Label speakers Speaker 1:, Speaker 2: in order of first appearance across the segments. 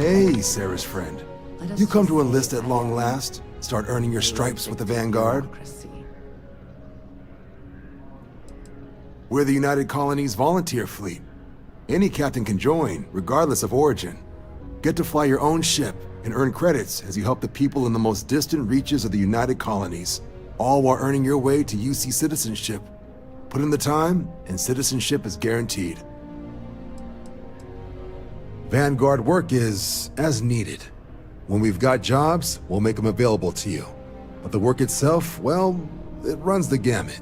Speaker 1: Hey, Sarah's friend. You come to enlist at long last? Start earning your stripes with the Vanguard? We're the United Colonies Volunteer Fleet. Any captain can join, regardless of origin. Get to fly your own ship and earn credits as you help the people in the most distant reaches of the United Colonies, all while earning your way to UC citizenship. Put in the time, and citizenship is guaranteed. Vanguard work is as needed. When we've got jobs, we'll make them available to you. But the work itself, well, it runs the gamut.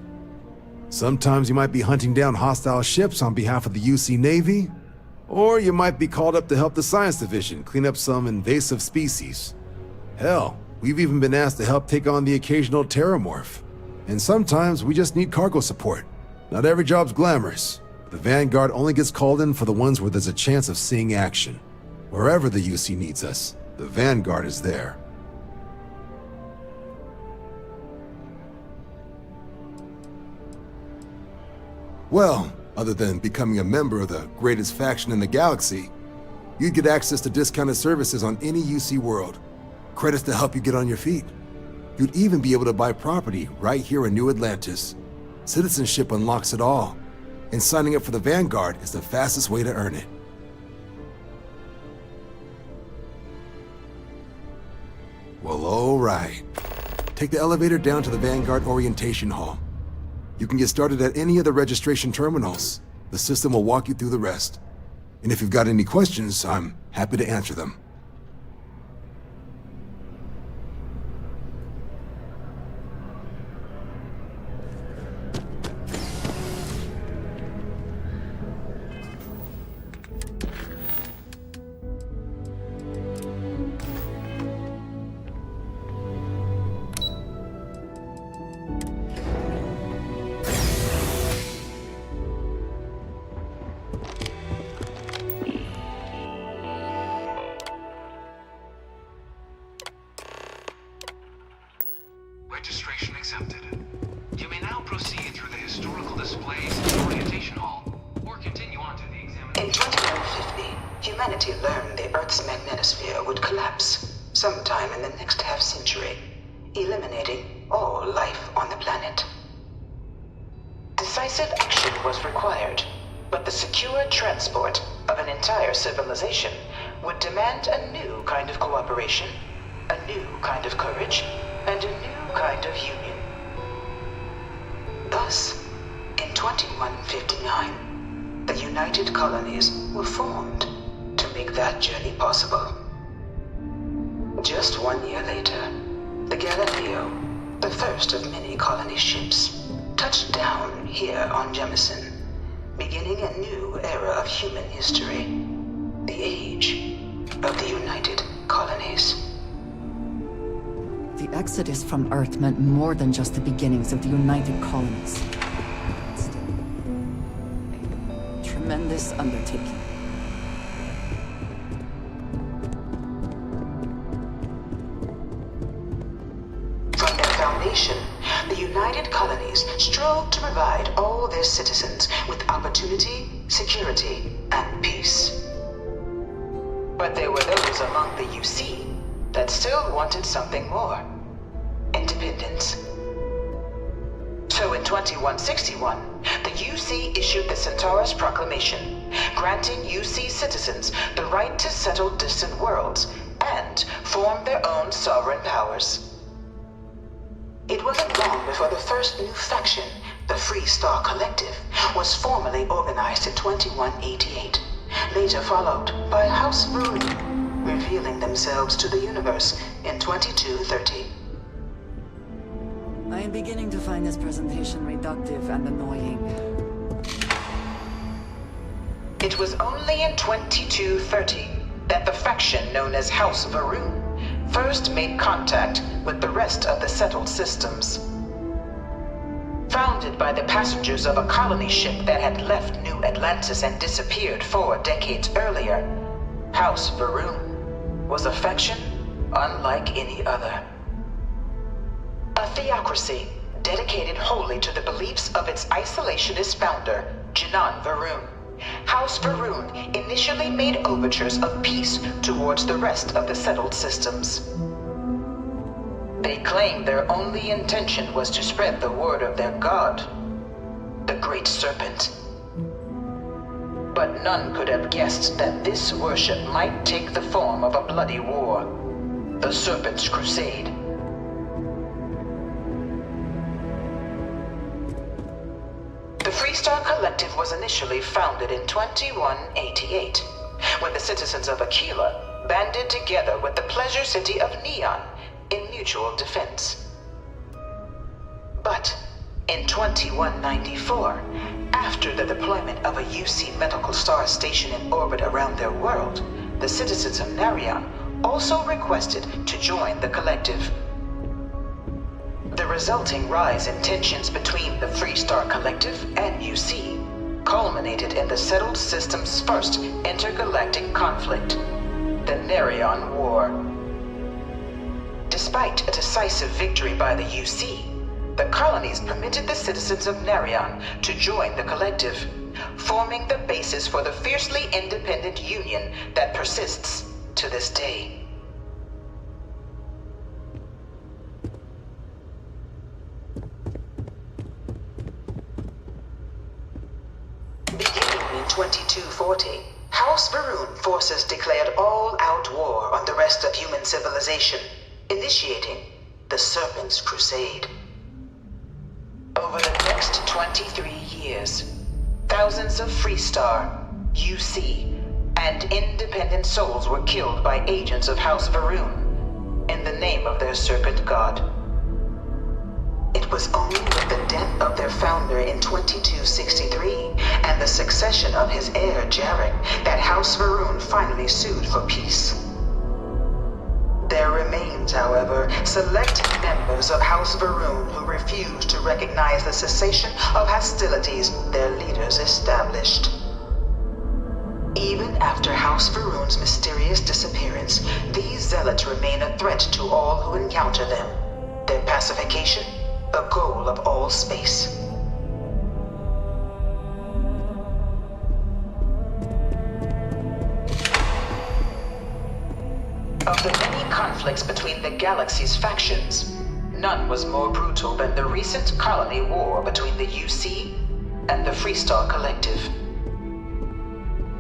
Speaker 1: Sometimes you might be hunting down hostile ships on behalf of the UC Navy, or you might be called up to help the Science Division clean up some invasive species. Hell, we've even been asked to help take on the occasional terramorph. And sometimes we just need cargo support. Not every job's glamorous. The Vanguard only gets called in for the ones where there's a chance of seeing action. Wherever the UC needs us, the Vanguard is there. Well, other than becoming a member of the greatest faction in the galaxy, you'd get access to discounted services on any UC world, credits to help you get on your feet. You'd even be able to buy property right here in New Atlantis. Citizenship unlocks it all, and signing up for the Vanguard is the fastest way to earn it. Well, all right. Take the elevator down to the Vanguard Orientation Hall. You can get started at any of the registration terminals. The system will walk you through the rest. And if you've got any questions, I'm happy to answer them.
Speaker 2: Registration accepted. You may now proceed through the historical displays in the orientation hall, or continue on to the examination.
Speaker 3: In 2150, humanity learned the Earth's magnetosphere would collapse sometime in the next half-century, eliminating all life on the planet. Decisive action was required, but the secure transport of an entire civilization would demand a new kind of cooperation, a new kind of courage, and a new kind of union. Thus, in 2159, the United Colonies were formed to make that journey possible. Just 1 year later, the Galileo, the first of many colony ships, touched down here on Jemison, beginning a new era of human history, the age of the United Colonies.
Speaker 4: The exodus from Earth meant more than just the beginnings of the United Colonies. A tremendous undertaking.
Speaker 3: From their foundation, the United Colonies strove to provide all their citizens with opportunity, security, and peace. But there were those among the UC that still wanted something more. Independence. So in 2161, the UC issued the Centaurus Proclamation, granting UC citizens the right to settle distant worlds and form their own sovereign powers. It wasn't long before the first new faction, the Free Star Collective, was formally organized in 2188, later followed by House Varun, revealing themselves to the universe in 2230.
Speaker 4: I am beginning to find this presentation reductive and annoying.
Speaker 3: It was only in 2230 that the faction known as House Varun first made contact with the rest of the settled systems. Founded by the passengers of a colony ship that had left New Atlantis and disappeared 4 decades earlier, House Varun was a faction unlike any other. A theocracy dedicated wholly to the beliefs of its isolationist founder, Jinan Varun, House Varun initially made overtures of peace towards the rest of the settled systems. They claimed their only intention was to spread the word of their god, the Great Serpent. But none could have guessed that this worship might take the form of a bloody war, the Serpent's Crusade. The Freestar Collective was initially founded in 2188, when the citizens of Aquila banded together with the pleasure city of Neon in mutual defense. But in 2194, after the deployment of a UC medical star station in orbit around their world, the citizens of Narion also requested to join the collective. The resulting rise in tensions between the Freestar Collective and UC culminated in the settled system's first intergalactic conflict, the Narion War. Despite a decisive victory by the UC, the colonies permitted the citizens of Narion to join the collective, forming the basis for the fiercely independent union that persists to this day. Beginning in 2240, House Varun forces declared all-out war on the rest of human civilization, initiating the Serpent's Crusade. Over the next 23 years, thousands of Freestar, UC, and independent souls were killed by agents of House Varun in the name of their serpent god. It was only with the death of their founder in 2263 and the succession of his heir Jarek that House Varun finally sued for peace. There remains, however, select members of House Varun who refuse to recognize the cessation of hostilities their leaders established. Even after House Varun's mysterious disappearance, these zealots remain a threat to all who encounter them. Their pacification, a goal of all space. Of the many conflicts between the galaxy's factions, none was more brutal than the recent colony war between the UC and the Freestar Collective.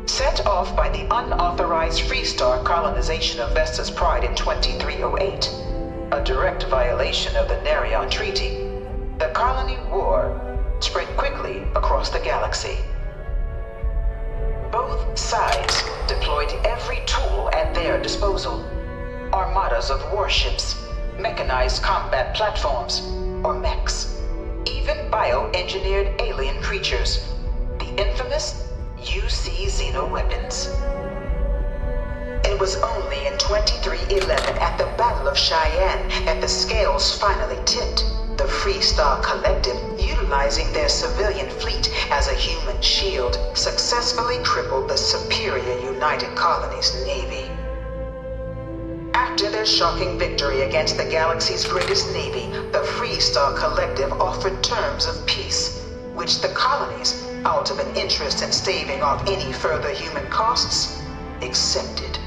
Speaker 3: Set off by the unauthorized Freestar colonization of Vesta's Pride in 2308, a direct violation of the Narion Treaty, the colony war spread quickly across the galaxy. Both sides deployed every tool at their disposal. Armadas of warships, mechanized combat platforms, or mechs, even bioengineered alien creatures, the infamous UC xeno-weapons. It was only in 2311 at the Battle of Cheyenne that the scales finally tipped, the Freestar Collective, utilizing their civilian fleet as a human shield, successfully crippled the superior United Colonies Navy. After their shocking victory against the galaxy's greatest navy, the Freestar Collective offered terms of peace, which the colonies, out of an interest in staving off any further human costs, accepted.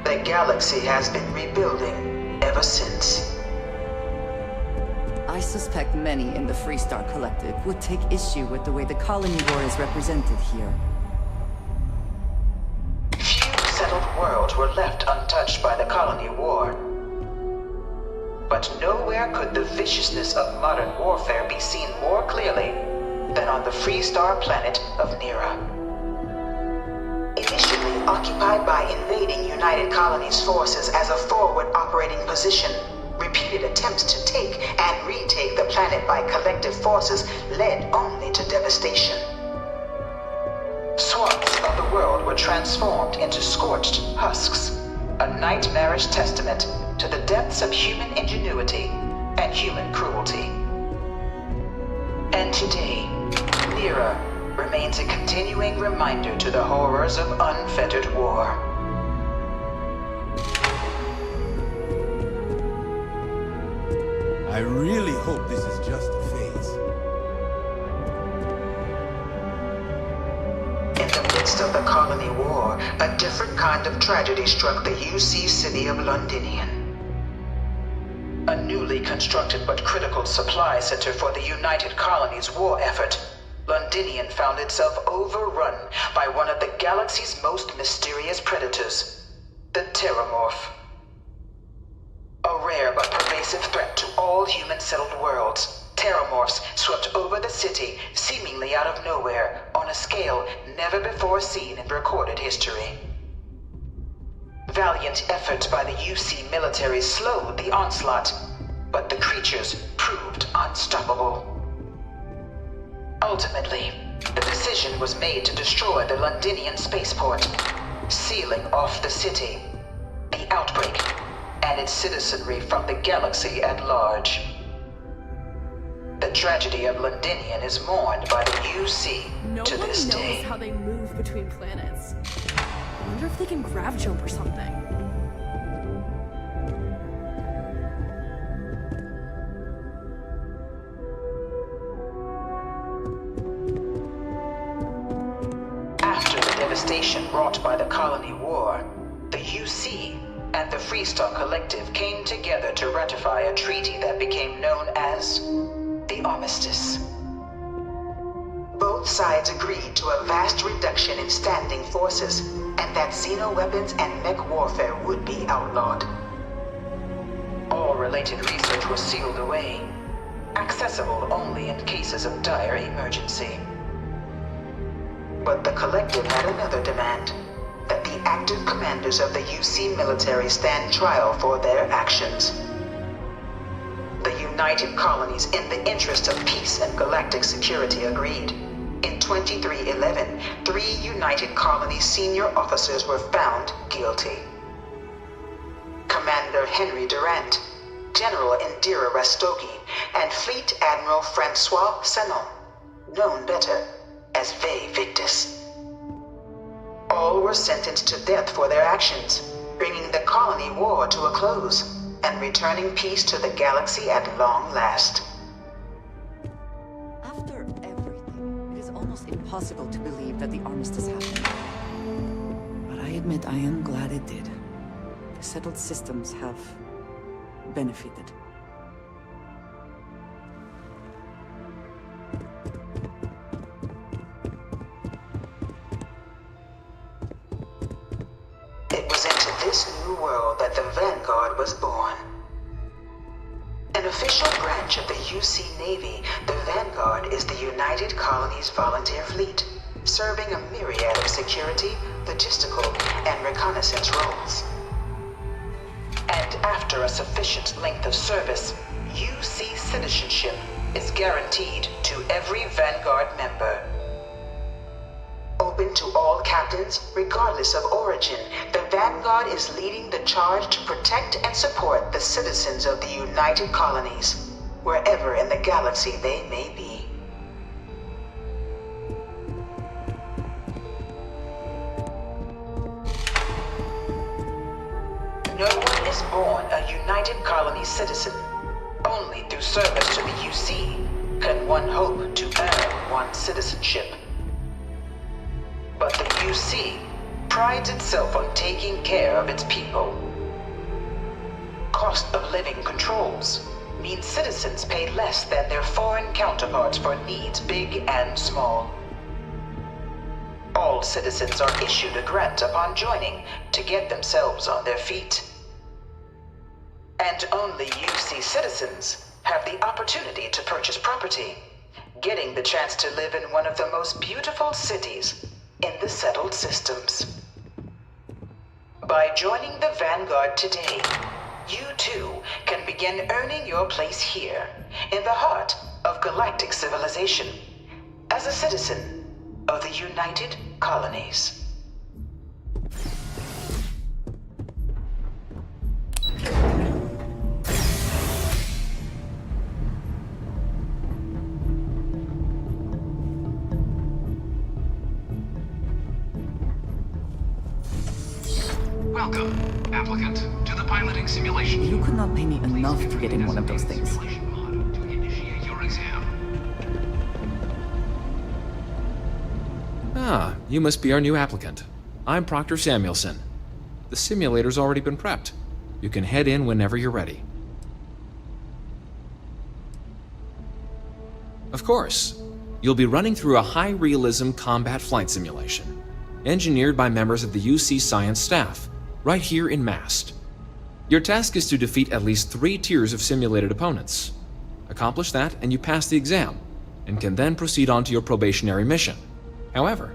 Speaker 3: The galaxy has been rebuilding ever since.
Speaker 4: I suspect many in the Freestar Collective would take issue with the way the colony war is represented here.
Speaker 3: Few settled worlds were left untouched by the colony war. But nowhere could the viciousness of modern warfare be seen more clearly than on the Freestar planet of Nera. Initially occupied by invading United Colonies forces as a forward operating position, repeated attempts to take and retake the planet by collective forces led only to devastation. Swaths of the world were transformed into scorched husks, a nightmarish testament to the depths of human ingenuity and human cruelty. And today, Nera remains a continuing reminder to the horrors of unfettered war.
Speaker 5: I really hope this is just a phase.
Speaker 3: midst of the colony war, a different kind of tragedy struck the UC city of Londinian. A newly constructed but critical supply center for the United Colonies' war effort, Londinian found itself overrun by one of the galaxy's most mysterious predators, the Terramorph. A rare but pervasive threat to all human-settled worlds, Terramorphs swept over the city, seemingly out of nowhere, on a scale never before seen in recorded history. Valiant efforts by the UC military slowed the onslaught, but the creatures proved unstoppable. Ultimately, the decision was made to destroy the Londinian spaceport, sealing off the city, the outbreak, and its citizenry from the galaxy at large. The tragedy of Londinian is mourned by the UC to this day.
Speaker 6: No one knows how they move between planets. I wonder if they can grav jump or something.
Speaker 3: After the devastation wrought by the colony war, the UC and the Freestar Collective came together to ratify a treaty that became known as the Armistice. Both sides agreed to a vast reduction in standing forces, and that xeno-weapons and mech warfare would be outlawed. All related research was sealed away, accessible only in cases of dire emergency. But the Collective had another demand, that the active commanders of the UC military stand trial for their actions. The United Colonies, in the interest of peace and galactic security, agreed. In 2311, 3 United Colonies senior officers were found guilty. Commander Henry Durant, General Indira Rastogi, and Fleet Admiral Francois Sanon, known better as Ve Victus. All were sentenced to death for their actions, bringing the colony war to a close and returning peace to the galaxy at long last.
Speaker 4: After everything, it is almost impossible to believe that the armistice happened. But I admit I am glad it did. The settled systems have benefited.
Speaker 3: It was into this new world that the Vanguard was born. An official branch of the UC Navy, the Vanguard is the United Colonies Volunteer Fleet, serving a myriad of security, logistical, and reconnaissance roles. And after a sufficient length of service, UC citizenship is guaranteed to every Vanguard member. Open to all captains, regardless of origin, the Vanguard is leading the charge to protect and support the citizens of the United Colonies, wherever in the galaxy they may be. No one is born a United Colonies citizen. Only through service to the UC can one hope to earn one's citizenship. But the UC prides itself on taking care of its people. Cost of living controls mean citizens pay less than their foreign counterparts for needs big and small. All citizens are issued a grant upon joining to get themselves on their feet. And only UC citizens have the opportunity to purchase property, getting the chance to live in one of the most beautiful cities in the settled systems. By joining the Vanguard today, you too can begin earning your place here, in the heart of galactic civilization, as a citizen of the United Colonies.
Speaker 2: Welcome, applicant, to the piloting simulation.
Speaker 4: You could not pay me enough to get in one of those things.
Speaker 2: Simulation mod to initiate your exam.
Speaker 7: Ah, you must be our new applicant. I'm Proctor Samuelson. The simulator's already been prepped. You can head in whenever you're ready. Of course, you'll be running through a high-realism combat flight simulation, engineered by members of the UC Science staff, right here in Mast. Your task is to defeat at least 3 tiers of simulated opponents. Accomplish that and you pass the exam, and can then proceed on to your probationary mission. However,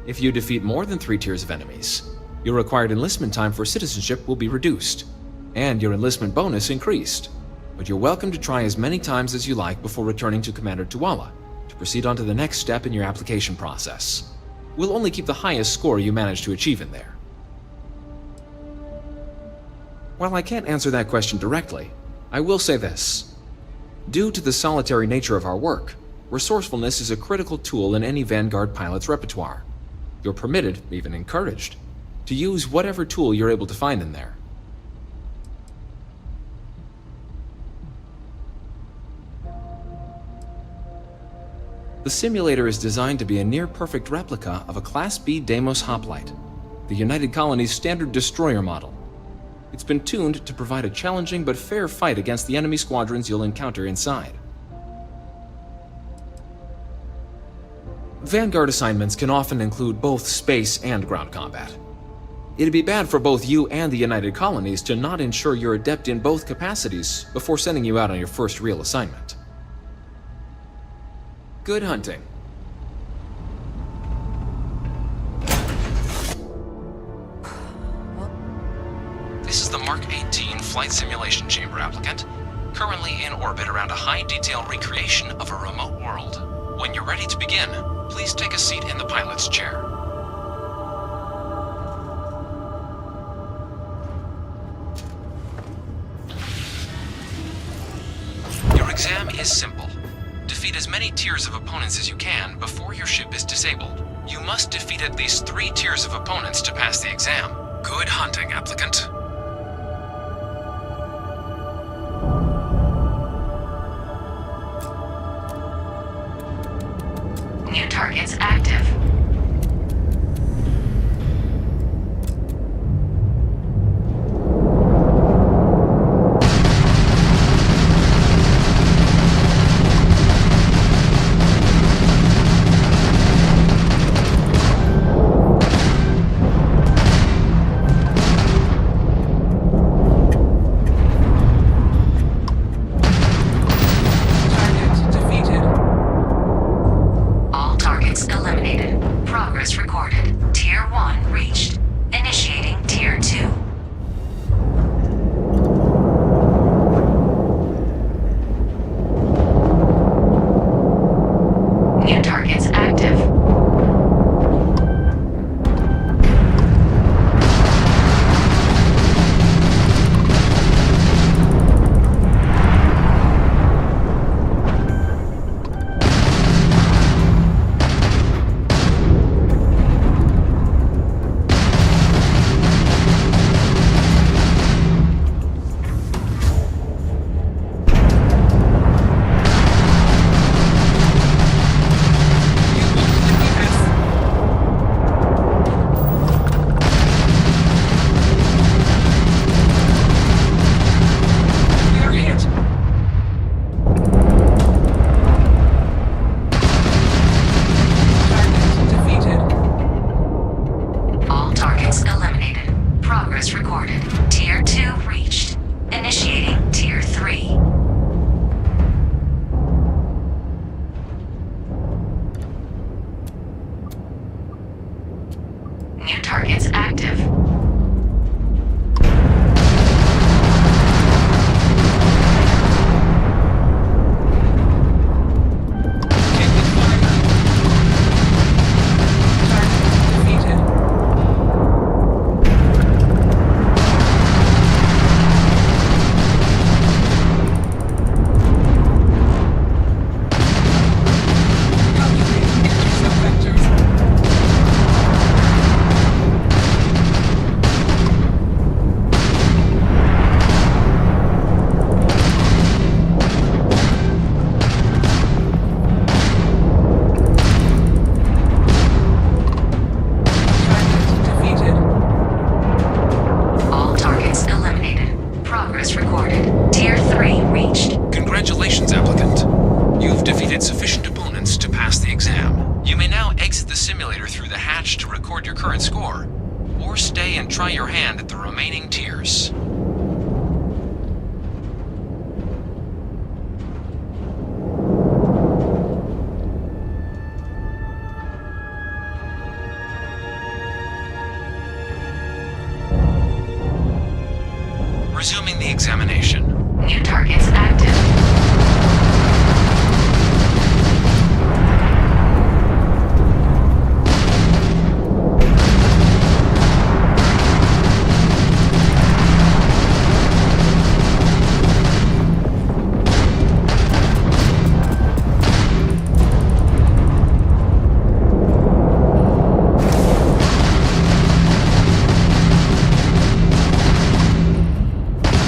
Speaker 7: if you defeat more than 3 tiers of enemies, your required enlistment time for citizenship will be reduced, and your enlistment bonus increased. But you're welcome to try as many times as you like before returning to Commander Tuala to proceed on to the next step in your application process. We'll only keep the highest score you manage to achieve in there. While I can't answer that question directly, I will say this. Due to the solitary nature of our work, resourcefulness is a critical tool in any Vanguard pilot's repertoire. You're permitted, even encouraged, to use whatever tool you're able to find in there. The simulator is designed to be a near-perfect replica of a Class B Deimos hoplite, the United Colony's standard destroyer model. It's been tuned to provide a challenging but fair fight against the enemy squadrons you'll encounter inside. Vanguard assignments can often include both space and ground combat. It'd be bad for both you and the United Colonies to not ensure you're adept in both capacities before sending you out on your first real assignment. Good hunting. This is the Mark 18 Flight Simulation Chamber applicant, currently in orbit around a high-detail recreation of a remote world. When you're ready to begin, please take a seat in the pilot's chair. Your exam is simple. Defeat as many tiers of opponents as you can before your ship is disabled. You must defeat at least 3 tiers of opponents to pass the exam. Good hunting, applicant.
Speaker 8: New targets active.
Speaker 7: record your current score, or stay and try your hand at the remaining tiers. Resuming the examination.
Speaker 8: New targets active.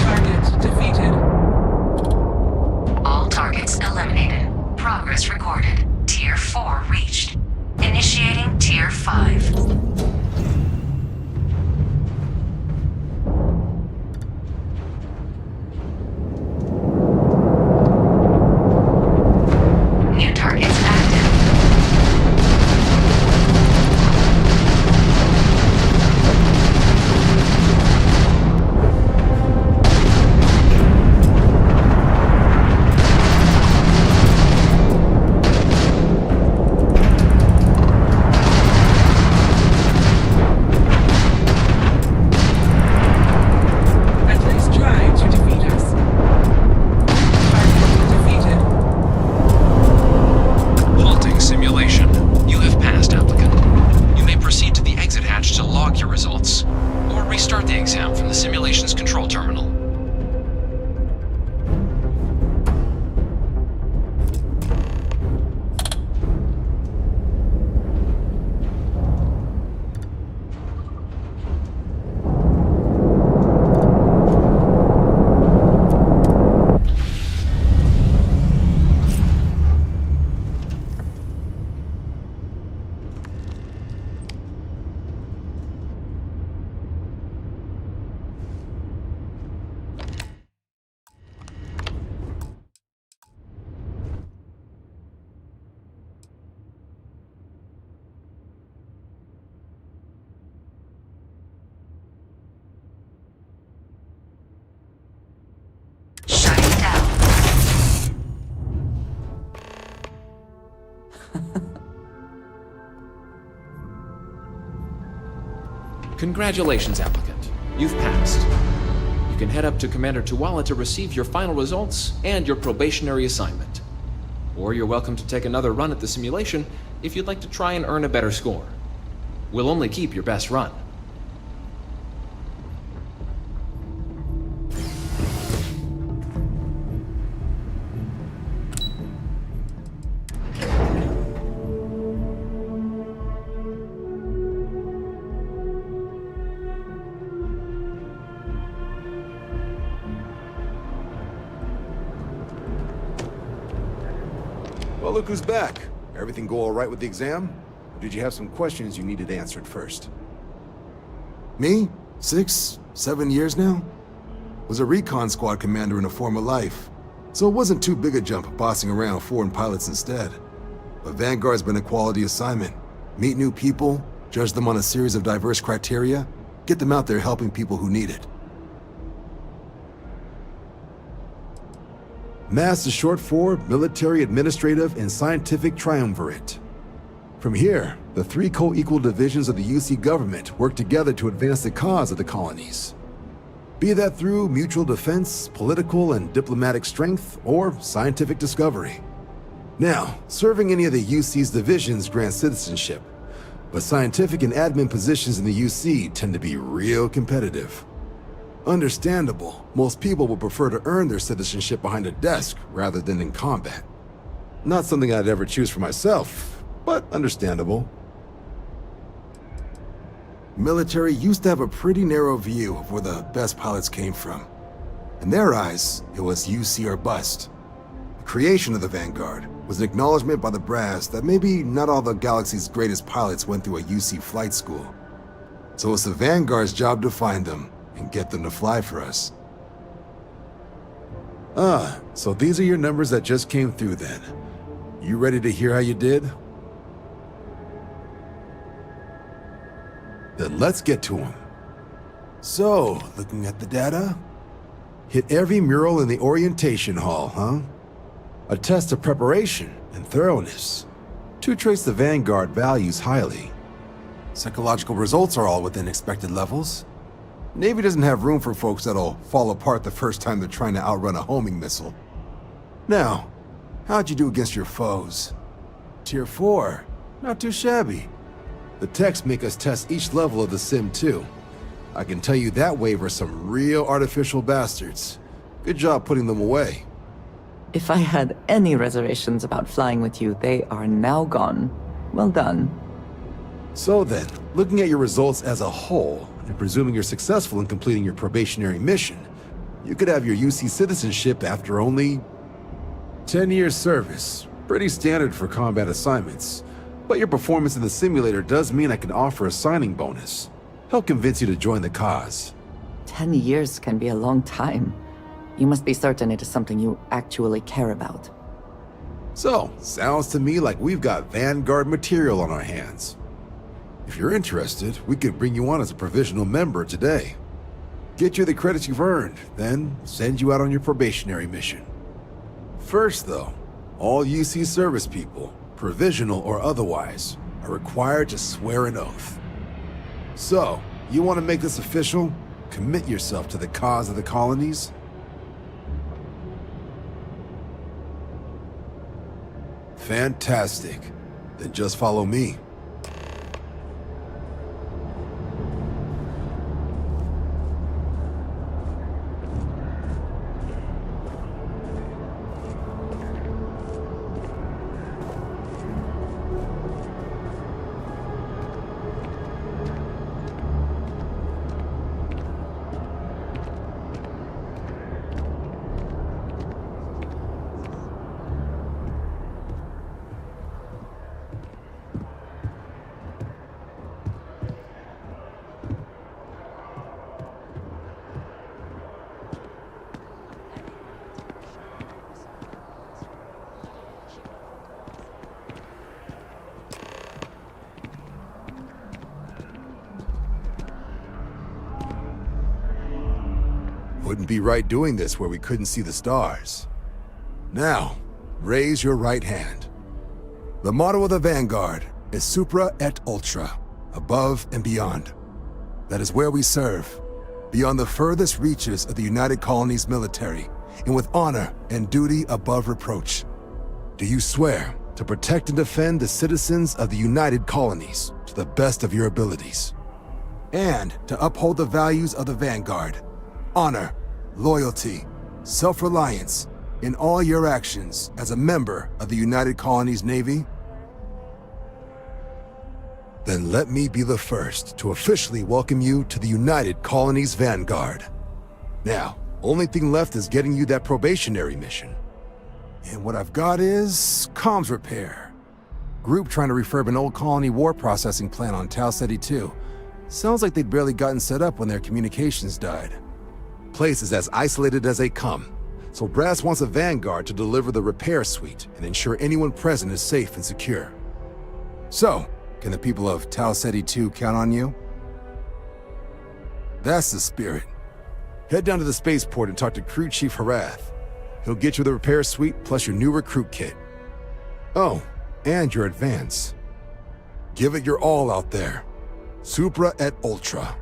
Speaker 2: Target defeated.
Speaker 8: All targets eliminated. Progress recorded. Tier 4 reached. Initiating Tier 5. New targets active.
Speaker 2: At least try to defeat us. Target defeated.
Speaker 7: Halting simulation. You have passed, applicant. You may proceed to the exit hatch to log your results, or restart the exam from the simulation's control terminal.
Speaker 8: Shutting down.
Speaker 7: Congratulations, applicant. You've passed. You can head up to Commander Tuwala to receive your final results and your probationary assignment. Or you're welcome to take another run at the simulation if you'd like to try and earn a better score. We'll only keep your best run.
Speaker 1: Well, look who's back. Everything go all right with the exam? Or did you have some questions you needed answered first? Me? 6, 7 years now? Was a recon squad commander in a former life, so it wasn't too big a jump bossing around foreign pilots instead. But Vanguard's been a quality assignment. Meet new people, judge them on a series of diverse criteria, get them out there helping people who need it. MASS is short for Military, Administrative, and Scientific Triumvirate. From here, the 3 co-equal divisions of the UC government work together to advance the cause of the colonies. Be that through mutual defense, political and diplomatic strength, or scientific discovery. Now, serving any of the UC's divisions grants citizenship, but scientific and admin positions in the UC tend to be real competitive. Understandable, most people would prefer to earn their citizenship behind a desk rather than in combat. Not something I'd ever choose for myself, but understandable. Military used to have a pretty narrow view of where the best pilots came from. In their eyes, it was UC or bust. The creation of the Vanguard was an acknowledgement by the brass that maybe not all the galaxy's greatest pilots went through a UC flight school. So it's the Vanguard's job to find them and get them to fly for us. Ah, so these are your numbers that just came through then. You ready to hear how you did? Then let's get to them. So, looking at the data, hit every mural in the orientation hall, huh? A test of preparation and thoroughness. To trace the Vanguard values highly. Psychological results are all within expected levels. Navy doesn't have room for folks that'll fall apart the first time they're trying to outrun a homing missile. Now, how'd you do against your foes? Tier 4, not too shabby. The techs make us test each level of the sim too. I can tell you that wave are some real artificial bastards. Good job putting them away.
Speaker 4: If I had any reservations about flying with you, they are now gone. Well done.
Speaker 1: So then, looking at your results as a whole, and presuming you're successful in completing your probationary mission, you could have your UC citizenship after only 10 years service. Pretty standard for combat assignments. But your performance in the simulator does mean I can offer a signing bonus. Help convince you to join the cause.
Speaker 4: 10 years can be a long time. You must be certain it is something you actually care about.
Speaker 1: So, sounds to me like we've got Vanguard material on our hands. If you're interested, we could bring you on as a provisional member today. Get you the credits you've earned, then send you out on your probationary mission. First though, all UC service people, provisional or otherwise, are required to swear an oath. So, you want to make this official? Commit yourself to the cause of the colonies? Fantastic. Then just follow me. Wouldn't be right doing this where we couldn't see the stars. Now, raise your right hand. The motto of the Vanguard is Supra et Ultra, above and beyond. That is where we serve, beyond the furthest reaches of the United Colonies military, and with honor and duty above reproach. Do you swear to protect and defend the citizens of the United Colonies to the best of your abilities, and to uphold the values of the Vanguard, honor, loyalty, self-reliance in all your actions as a member of the United Colonies Navy? Then let me be the first to officially welcome you to the United Colonies Vanguard. Now, only thing left is getting you that probationary mission. And what I've got is comms repair. Group trying to refurb an old colony war processing plant on Tau Ceti 2. Sounds like they'd barely gotten set up when their communications died. Place is as isolated as they come, so Brass wants a Vanguard to deliver the repair suite and ensure anyone present is safe and secure. So, can the people of Tau Ceti 2 count on you? That's the spirit. Head down to the spaceport and talk to Crew Chief Harath. He'll get you the repair suite plus your new recruit kit. Oh, and your advance. Give it your all out there. Supra et Ultra.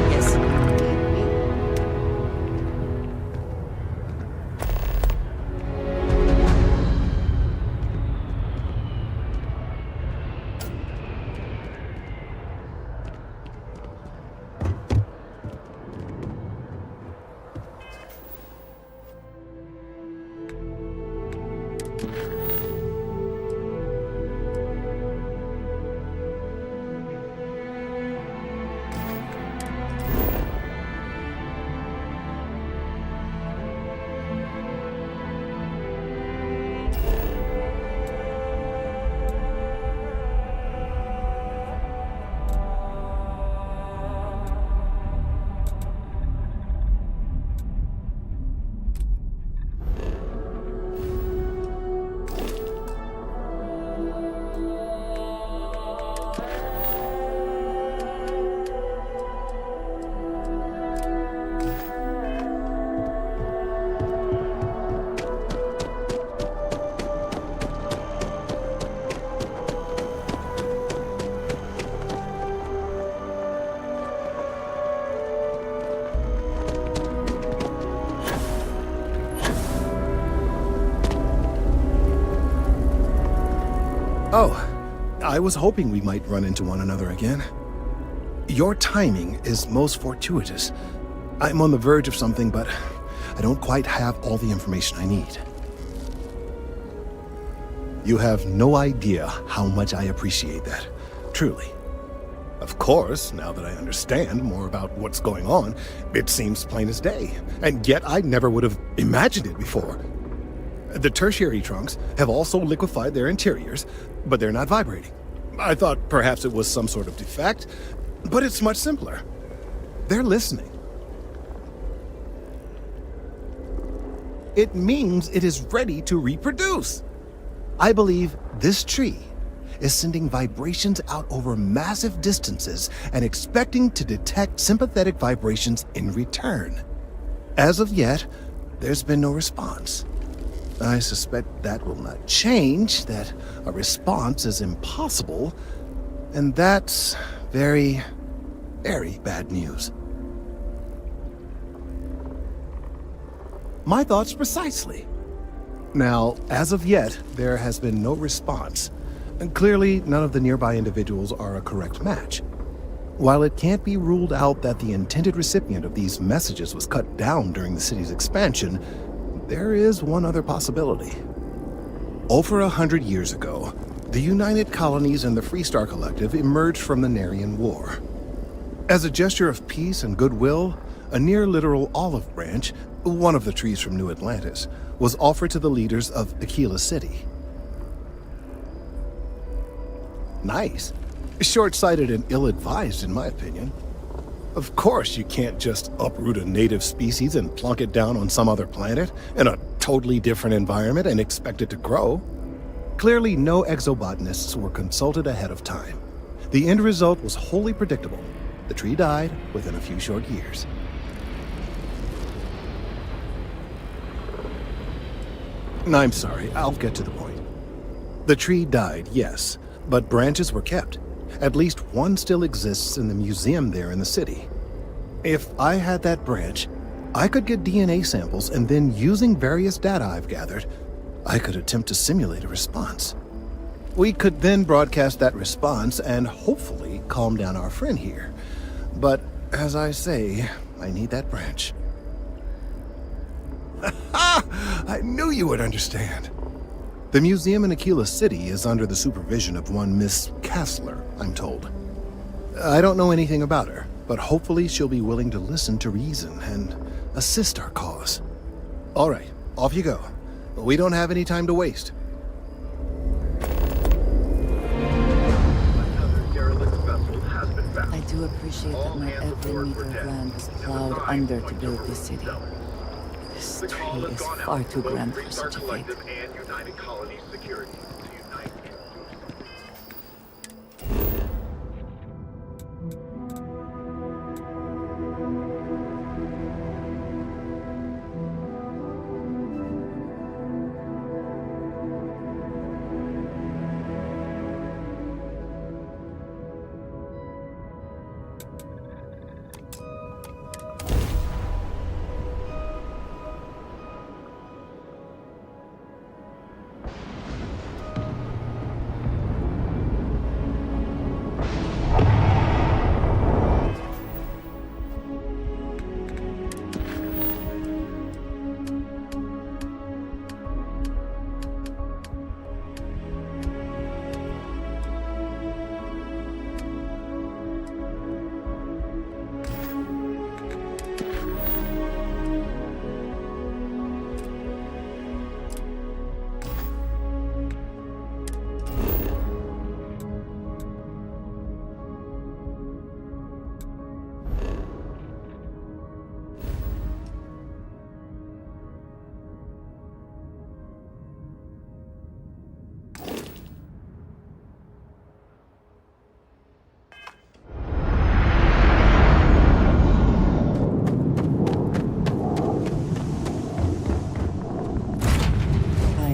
Speaker 4: Yes.
Speaker 9: I was hoping we might run into one another again. Your timing is most fortuitous. I'm on the verge of something, but I don't quite have all the information I need. You have no idea how much I appreciate that, truly. Of course, now that I understand more about what's going on, it seems plain as day, and yet I never would have imagined it before. The tertiary trunks have also liquefied their interiors, but they're not vibrating. I thought perhaps it was some sort of defect, but it's much simpler. They're listening. It means it is ready to reproduce. I believe this tree is sending vibrations out over massive distances and expecting to detect sympathetic vibrations in return. As of yet, there's been no response. I suspect that will not change, that a response is impossible, and that's very, very bad news. My thoughts precisely. Now, as of yet, there has been no response, and clearly none of the nearby individuals are a correct match. While it can't be ruled out that the intended recipient of these messages was cut down during the city's expansion, there is one other possibility. Over 100 years ago, the United Colonies and the Freestar Collective emerged from the Narian War. As a gesture of peace and goodwill, a near-literal olive branch, one of the trees from New Atlantis, was offered to the leaders of Aquila City. Nice. Short-sighted and ill-advised, in my opinion. Of course, you can't just uproot a native species and plunk it down on some other planet in a totally different environment and expect it to grow. Clearly, no exobotanists were consulted ahead of time. The end result was wholly predictable. The tree died within a few short years. I'm sorry, I'll get to the point. The tree died, yes, but branches were kept. At least one still exists in the museum there in the city. If I had that branch, I could get DNA samples, and then using various data I've gathered, I could attempt to simulate a response. We could then broadcast that response and hopefully calm down our friend here. But as I say, I need that branch. I knew you would understand. The museum in Aquila City is under the supervision of one Miss Kassler, I'm told. I don't know anything about her, but hopefully she'll be willing to listen to reason and assist our cause. All right, off you go. We don't have any time to waste.
Speaker 4: I do appreciate that not every meter of land was plowed under to build this city. This tree is far too grand for such a fate.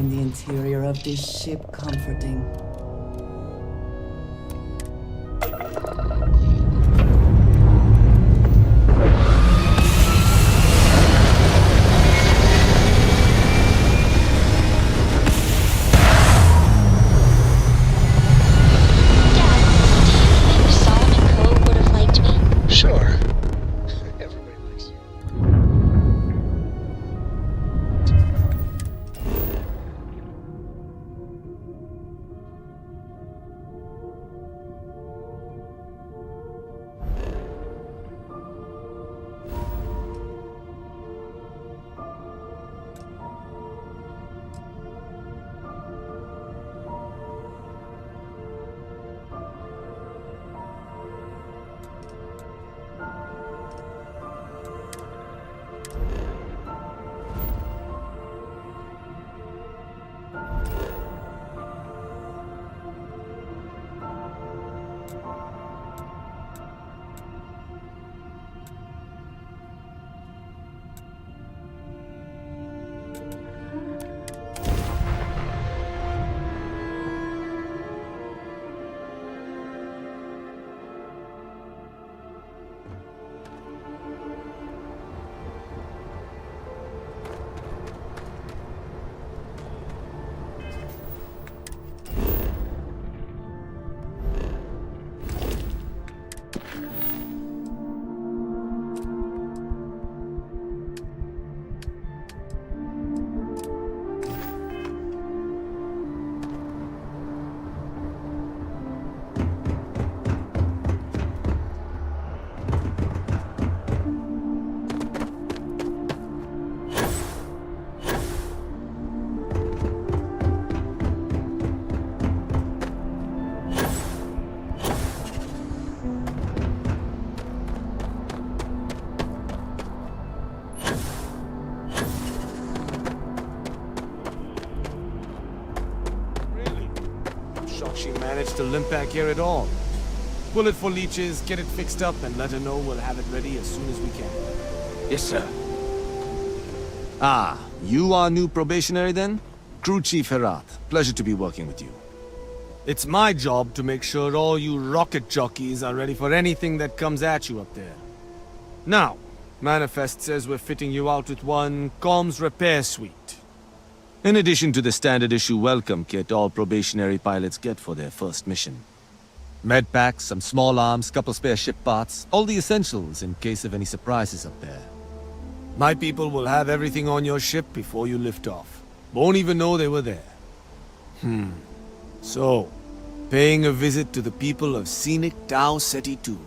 Speaker 4: Interior of this ship comforting.
Speaker 5: She managed to limp back here at all. Pull it for leeches, get it fixed up, and let her know we'll have it ready as soon as we can.
Speaker 10: Yes, sir.
Speaker 11: Ah, you are new probationary then? Crew Chief Herat. Pleasure to be working with you.
Speaker 5: It's my job to make sure all you rocket jockeys are ready for anything that comes at you up there. Now, Manifest says we're fitting you out with one comms repair suite.
Speaker 11: In addition to the standard issue welcome kit all probationary pilots get for their first mission. Med packs, some small arms, couple spare ship parts, all the essentials in case of any surprises up there.
Speaker 5: My people will have everything on your ship before you lift off. Won't even know they were there. So, paying a visit to the people of scenic Tau Ceti 2.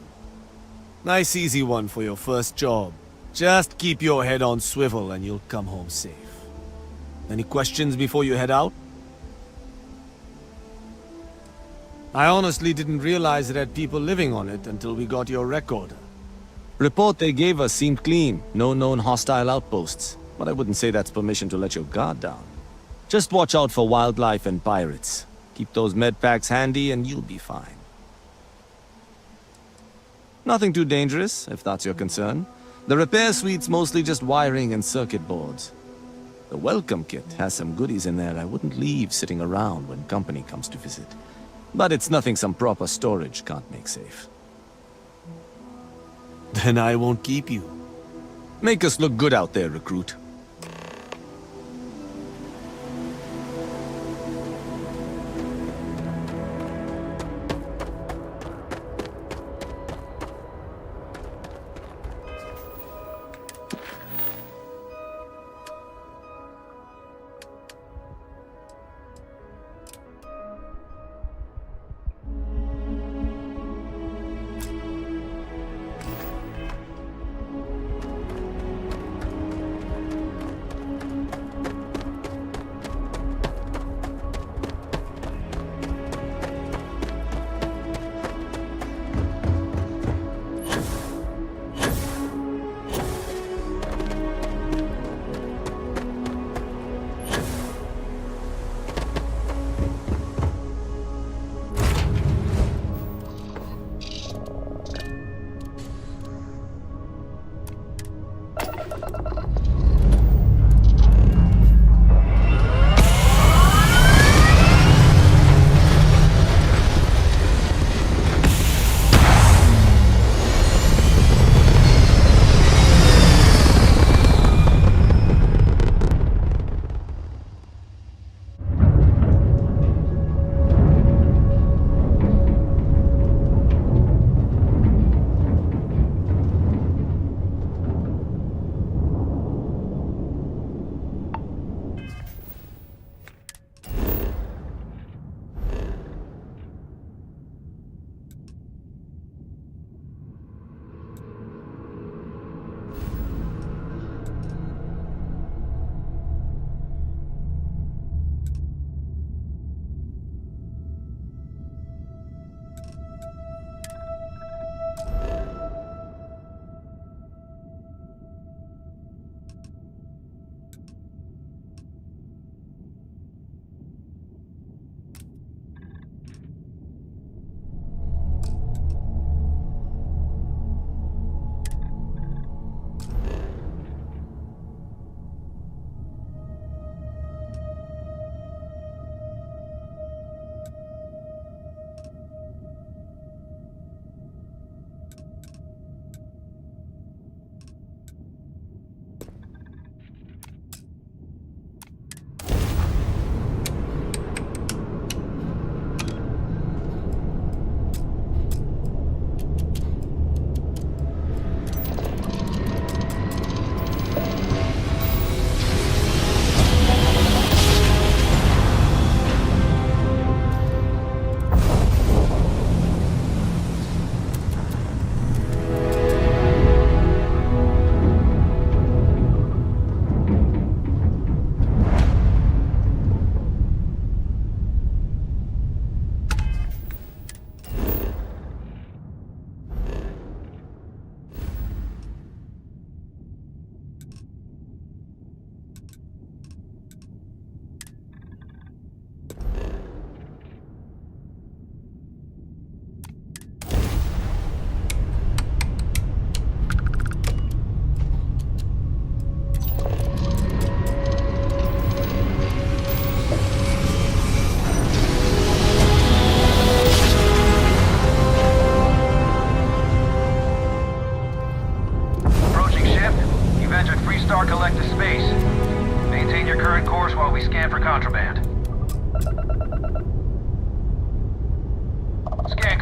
Speaker 5: Nice easy one for your first job. Just keep your head on swivel and you'll come home safe. Any questions before you head out? I honestly didn't realize it had people living on it until we got your recorder.
Speaker 11: Report they gave us seemed clean. No known hostile outposts. But I wouldn't say that's permission to let your guard down. Just watch out for wildlife and pirates. Keep those med packs handy and you'll be fine. Nothing too dangerous, if that's your concern. The repair suite's mostly just wiring and circuit boards. The welcome kit has some goodies in there I wouldn't leave sitting around when company comes to visit. But it's nothing some proper storage can't make safe.
Speaker 5: Then I won't keep you.
Speaker 11: Make us look good out there, recruit.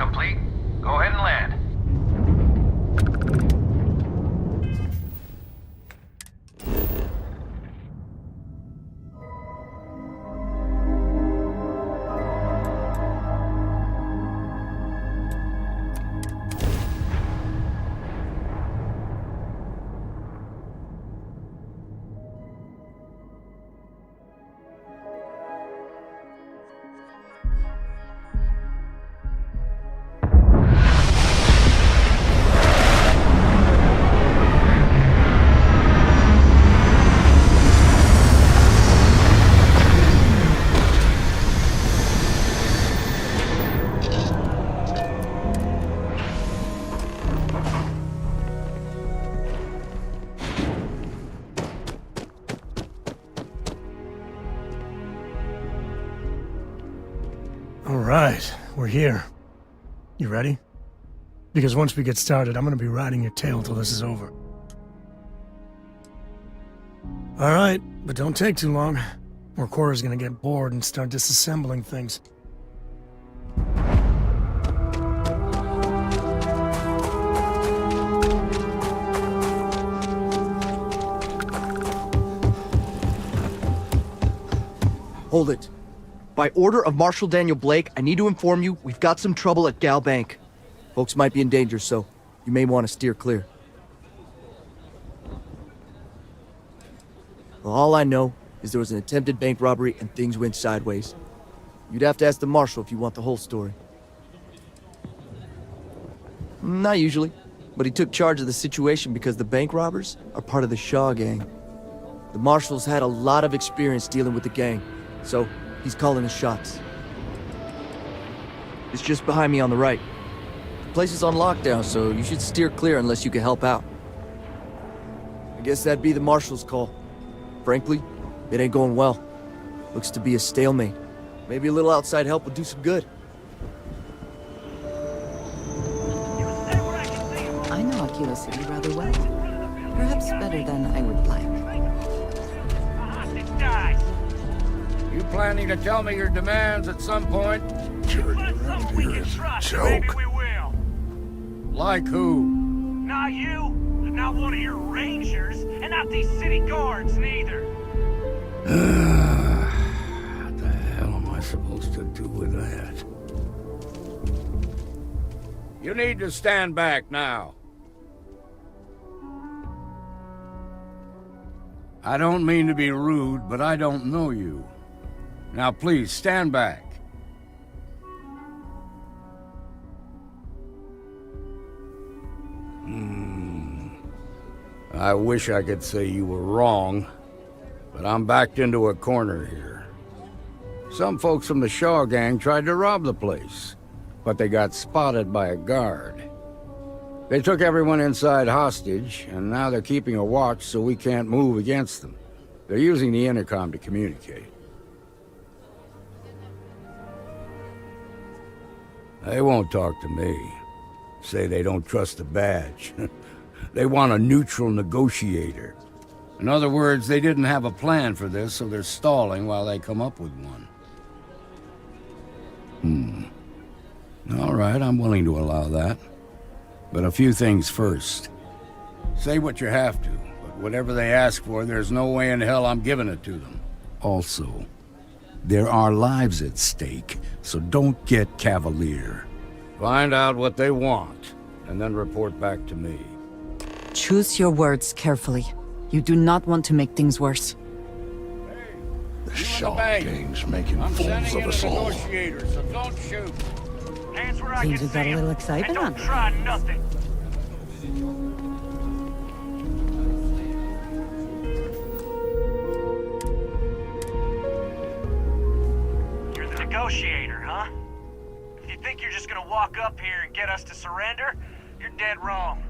Speaker 2: complete. Go ahead and land.
Speaker 10: All right, we're here. You ready? Because once we get started, I'm gonna be riding your tail till this is over. All right, but don't take too long. Or Cora's gonna get bored and start disassembling things.
Speaker 12: Hold it. By order of Marshal Daniel Blake, I need to inform you we've got some trouble at Gal Bank. Folks might be in danger, so you may want to steer clear. Well, all I know is there was an attempted bank robbery and things went sideways. You'd have to ask the Marshal if you want the whole story. Not usually, but he took charge of the situation because the bank robbers are part of the Shaw gang. The Marshal's had a lot of experience dealing with the gang, so he's calling the shots. It's just behind me on the right. The place is on lockdown, so you should steer clear unless you can help out. I guess that'd be the Marshal's call. Frankly, it ain't going well. Looks to be a stalemate. Maybe a little outside help would do some good.
Speaker 4: I know Aquila City rather well. Perhaps better than I would like.
Speaker 13: You planning to tell me your demands at some point?
Speaker 10: Journey around here is a joke.
Speaker 13: Maybe we will. Like who? Not you, not one of your rangers, and not these city guards neither.
Speaker 10: What the hell am I supposed to do with that?
Speaker 13: You need to stand back now. I don't mean to be rude, but I don't know you. Now please, stand back. I wish I could say you were wrong, but I'm backed into a corner here. Some folks from the Shaw gang tried to rob the place, but they got spotted by a guard. They took everyone inside hostage, and now they're keeping a watch so we can't move against them. They're using the intercom to communicate. They won't talk to me. Say they don't trust the badge. They want a neutral negotiator. In other words, they didn't have a plan for this, so they're stalling while they come up with one. All right, I'm willing to allow that. But a few things first. Say what you have to, but whatever they ask for, there's no way in hell I'm giving it to them. Also, there are lives at stake, so don't get cavalier. Find out what they want, and then report back to me.
Speaker 4: Choose your words carefully. You do not want to make things worse.
Speaker 10: The Shaw gang's making fools of us all.
Speaker 13: So don't shoot. Hands where I
Speaker 4: Seems
Speaker 13: can
Speaker 4: we got
Speaker 13: see
Speaker 4: a little
Speaker 13: 'em,
Speaker 4: excitement
Speaker 13: and
Speaker 4: on.
Speaker 13: don't try nothing. You're the negotiator, huh? If you think you're just gonna walk up here and get us to surrender, you're dead wrong.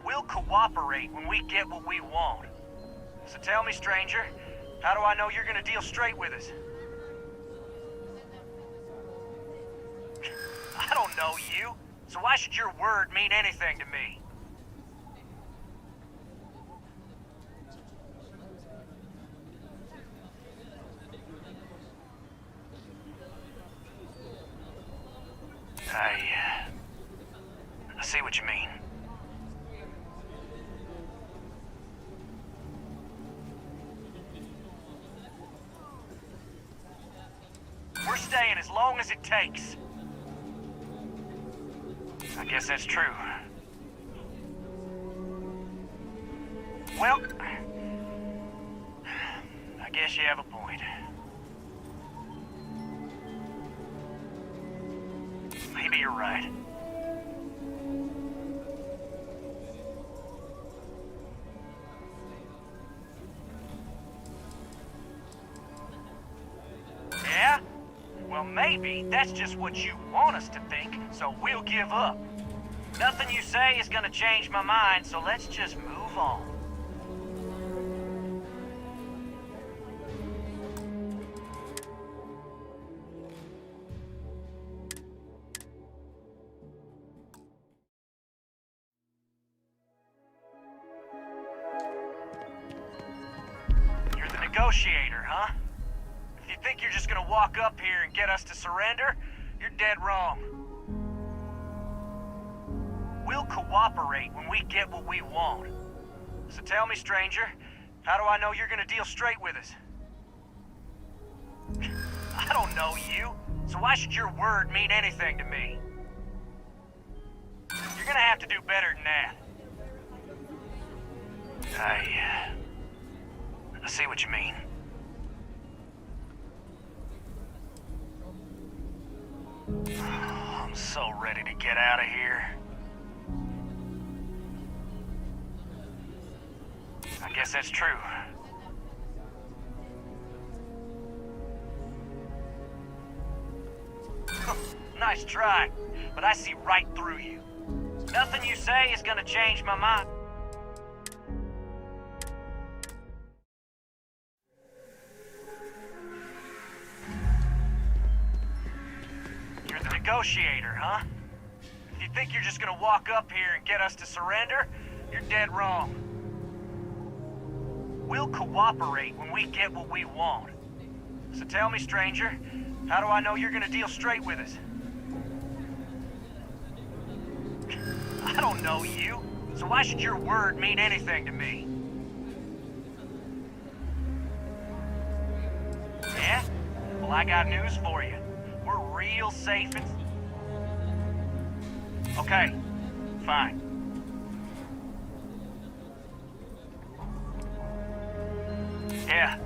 Speaker 13: We'll cooperate when we get what we want. So tell me, stranger, how do I know you're gonna deal straight with us? I don't know you, so why should your word mean anything to me?
Speaker 2: I see what you mean. We're staying as long as it takes. I guess that's true. Well, I guess you have a point. Maybe you're right. Yeah? Well, maybe that's just what you want us to think, so we'll give up. Nothing you say is gonna change my mind, so let's just move on. You're the negotiator, huh? If you think you're just gonna walk up here and get us to surrender, you're dead wrong. We'll cooperate when we get what we want. So tell me, stranger, how do I know you're gonna deal straight with us? I don't know you, so why should your word mean anything to me? You're gonna have to do better than that. I see what you mean. I'm so ready to get out of here. I guess that's true. Nice try, but I see right through you. Nothing you say is gonna change my mind. You're the negotiator, huh? If you think you're just gonna walk up here and get us to surrender, you're dead wrong. We'll cooperate when we get what we want. So tell me, stranger, how do I know you're gonna deal straight with us? I don't know you, so why should your word mean anything to me? Yeah? Well, I got news for you. We're real safe and... Okay, fine. Yeah,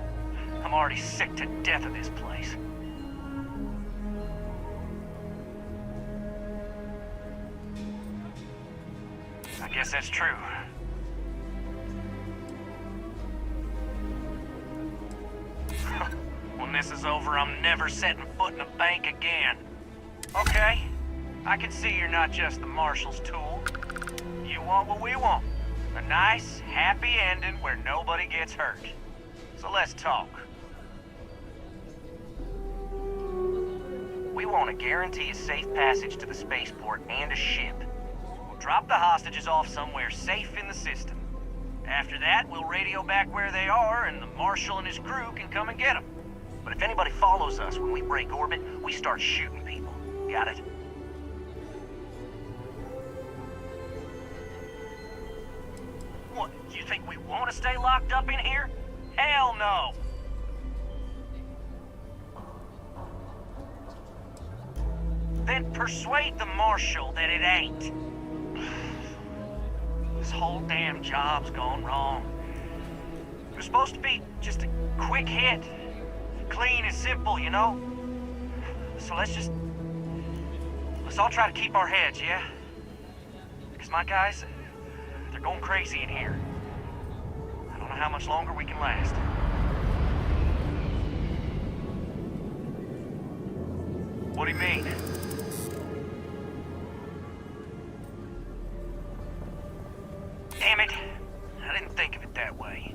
Speaker 2: I'm already sick to death of this place. I guess that's true. When this is over, I'm never setting foot in a bank again. Okay, I can see you're not just the Marshal's tool. You want what we want. A nice, happy ending where nobody gets hurt. So let's talk. We want to guarantee a safe passage to the spaceport and a ship. We'll drop the hostages off somewhere safe in the system. After that, we'll radio back where they are, and the Marshal and his crew can come and get them. But if anybody follows us when we break orbit, we start shooting people. Got it? What, you think we want to stay locked up in here? Hell no! Then persuade the Marshal that it ain't. This whole damn job's gone wrong. It was supposed to be just a quick hit. Clean and simple, you know? So let's all try to keep our heads, yeah? Because my guys, they're going crazy in here. I don't know how much longer we can last. What do you mean? Damn it! I didn't think of it that way.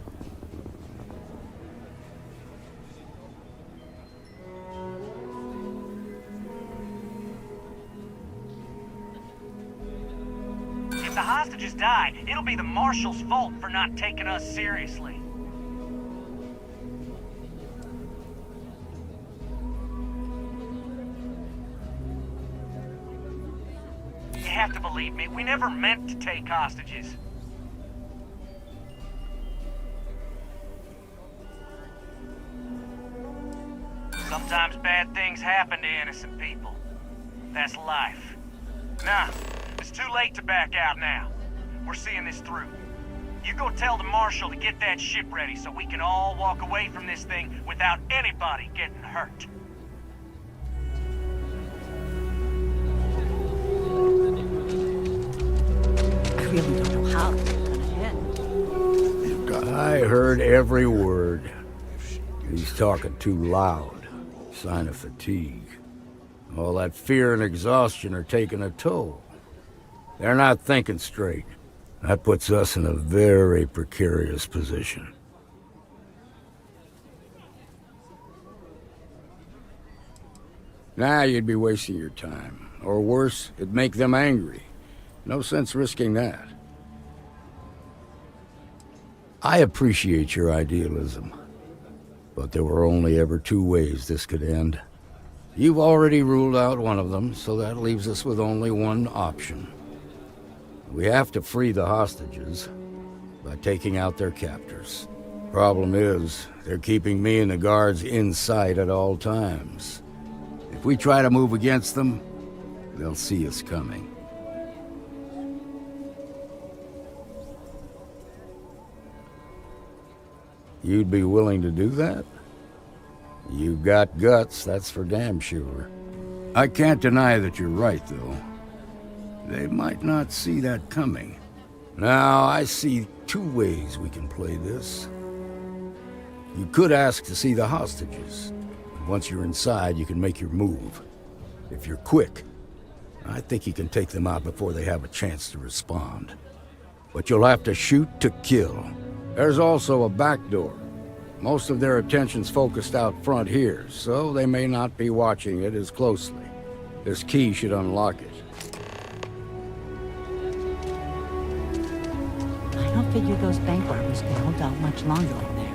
Speaker 2: If the hostages die, it'll be the Marshal's fault for not taking us seriously. have to believe me. We never meant to take hostages. Sometimes bad things happen to innocent people. That's life. Nah, it's too late to back out now. We're seeing this through. You go tell the Marshal to get that ship ready so we can all walk away from this thing without anybody getting hurt.
Speaker 4: I really don't know how it's gonna end.
Speaker 13: I heard every word. He's talking too loud. Sign of fatigue. All that fear and exhaustion are taking a toll. They're not thinking straight. That puts us in a very precarious position. Nah, you'd be wasting your time. Or worse, it'd make them angry. No sense risking that. I appreciate your idealism. But there were only ever two ways this could end. You've already ruled out one of them, so that leaves us with only one option. We have to free the hostages by taking out their captors. Problem is, they're keeping me and the guards in sight at all times. If we try to move against them, they'll see us coming. You'd be willing to do that? You've got guts, that's for damn sure. I can't deny that you're right, though. They might not see that coming. Now, I see two ways we can play this. You could ask to see the hostages. Once you're inside, you can make your move. If you're quick, I think you can take them out before they have a chance to respond. But you'll have to shoot to kill. There's also a back door. Most of their attention's focused out front here, so they may not be watching it as closely. This key should unlock it.
Speaker 14: I don't figure those bank robbers can hold out much longer in there.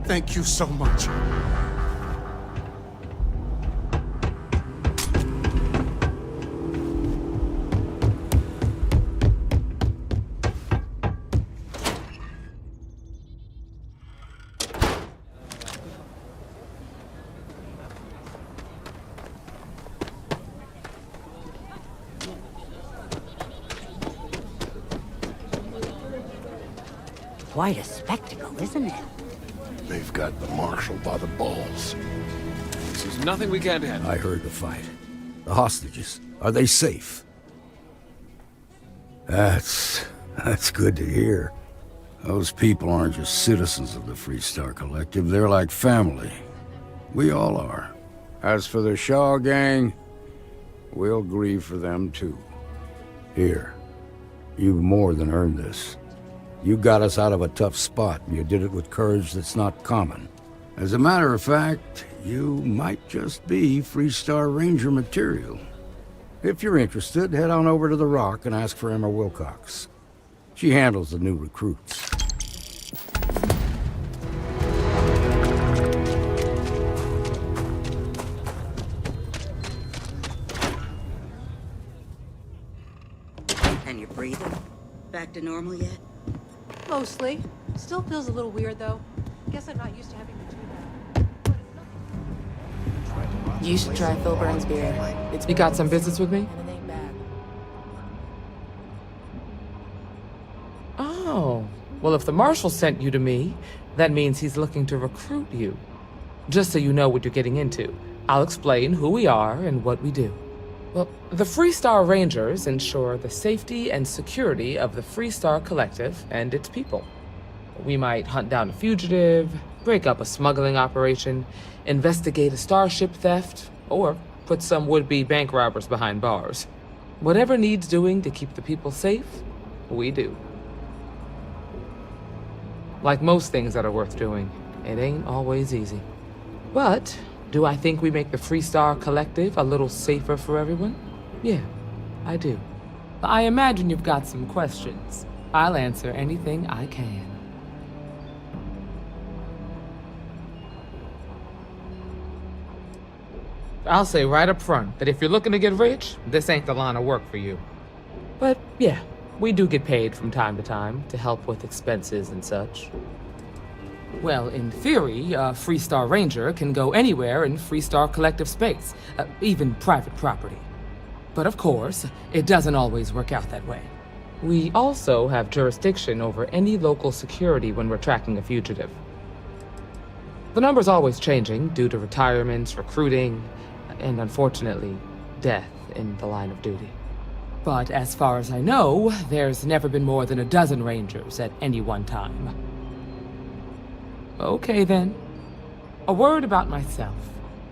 Speaker 1: Thank you so much.
Speaker 14: Quite a spectacle, isn't it?
Speaker 13: They've got the Marshal by the balls.
Speaker 7: This is nothing we can't handle.
Speaker 13: I heard the fight. The hostages, are they safe? That's good to hear. Those people aren't just citizens of the Freestar Collective, they're like family. We all are. As for the Shaw gang, we'll grieve for them too. Here, you've more than earned this. You got us out of a tough spot, and you did it with courage that's not common. As a matter of fact, you might just be Freestar Ranger material. If you're interested, head on over to the Rock and ask for Emma Wilcox. She handles the new recruits.
Speaker 14: And you're breathing? Back to normal yet?
Speaker 6: Mostly. Still feels a little weird though. Guess I'm not used to having to do that.
Speaker 15: You should try Phil Burns' beer.
Speaker 16: You got some business with me?
Speaker 15: And it ain't bad.
Speaker 16: Oh. Well, if the Marshal sent you to me, that means he's looking to recruit you. Just so you know what you're getting into, I'll explain who we are and what we do. Well, the Freestar Rangers ensure the safety and security of the Freestar Collective and its people. We might hunt down a fugitive, break up a smuggling operation, investigate a starship theft, or put some would-be bank robbers behind bars. Whatever needs doing to keep the people safe, we do. Like most things that are worth doing, it ain't always easy. But do I think we make the Freestar Collective a little safer for everyone? Yeah, I do. I imagine you've got some questions. I'll answer anything I can. I'll say right up front that if you're looking to get rich, this ain't the line of work for you. But yeah, we do get paid from time to time to help with expenses and such. Well, in theory, a Freestar Ranger can go anywhere in Freestar Collective space, even private property. But of course, it doesn't always work out that way. We also have jurisdiction over any local security when we're tracking a fugitive. The number's always changing due to retirements, recruiting, and unfortunately, death in the line of duty. But as far as I know, there's never been more than a dozen Rangers at any one time. Okay then. A word about myself.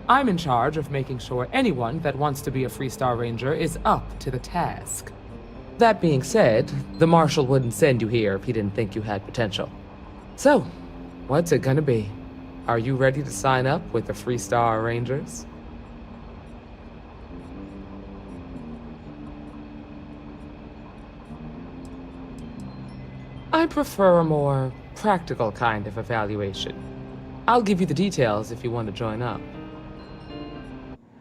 Speaker 16: I'm in charge of making sure anyone that wants to be a Freestar Ranger is up to the task. That being said, the Marshal wouldn't send you here if he didn't think you had potential. So, what's it gonna be? Are you ready to sign up with the Freestar Rangers? I prefer a more practical kind of evaluation. I'll give you the details if you want to join up.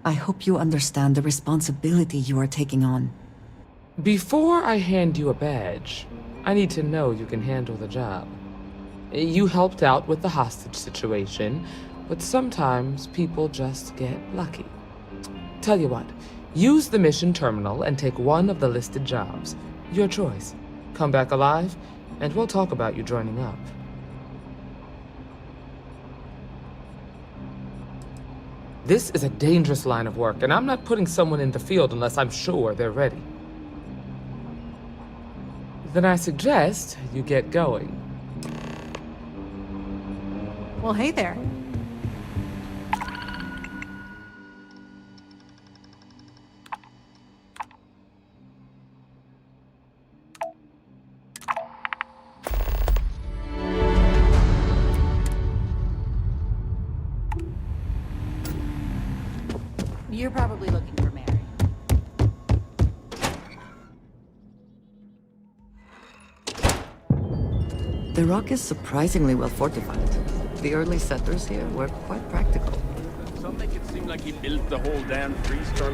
Speaker 4: I hope you understand the responsibility you are taking on.
Speaker 16: Before I hand you a badge, I need to know you can handle the job. You helped out with the hostage situation, but sometimes people just get lucky. Tell you what, use the mission terminal and take one of the listed jobs. Your choice. Come back alive, and we'll talk about you joining up. This is a dangerous line of work, and I'm not putting someone in the field unless I'm sure they're ready. Then I suggest you get going.
Speaker 6: Well, hey there.
Speaker 14: You're probably looking for Mary.
Speaker 4: The rock is surprisingly well fortified. The early settlers here were quite practical.
Speaker 17: Some make it seem like he built the whole damn Freestar.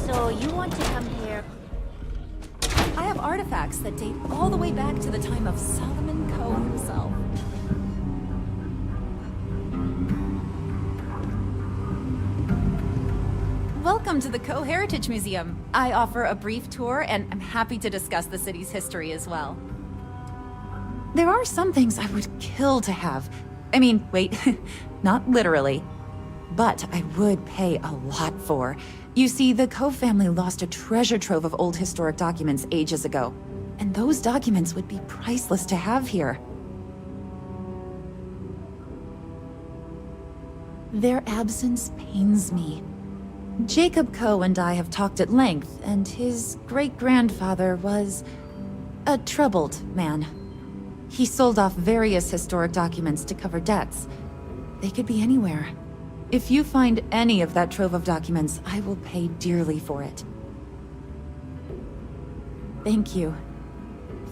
Speaker 18: So you want to come here? I have artifacts that date all the way back to the time of Solomon Coe himself. Welcome to the Coe Heritage Museum. I offer a brief tour, and I'm happy to discuss the city's history as well. There are some things I would kill to have. I mean, wait, not literally. But I would pay a lot for. You see, the Coe family lost a treasure trove of old historic documents ages ago. And those documents would be priceless to have here. Their absence pains me. Jacob Coe and I have talked at length, and his great-grandfather was a troubled man. He sold off various historic documents to cover debts. They could be anywhere. If you find any of that trove of documents, I will pay dearly for it. Thank you.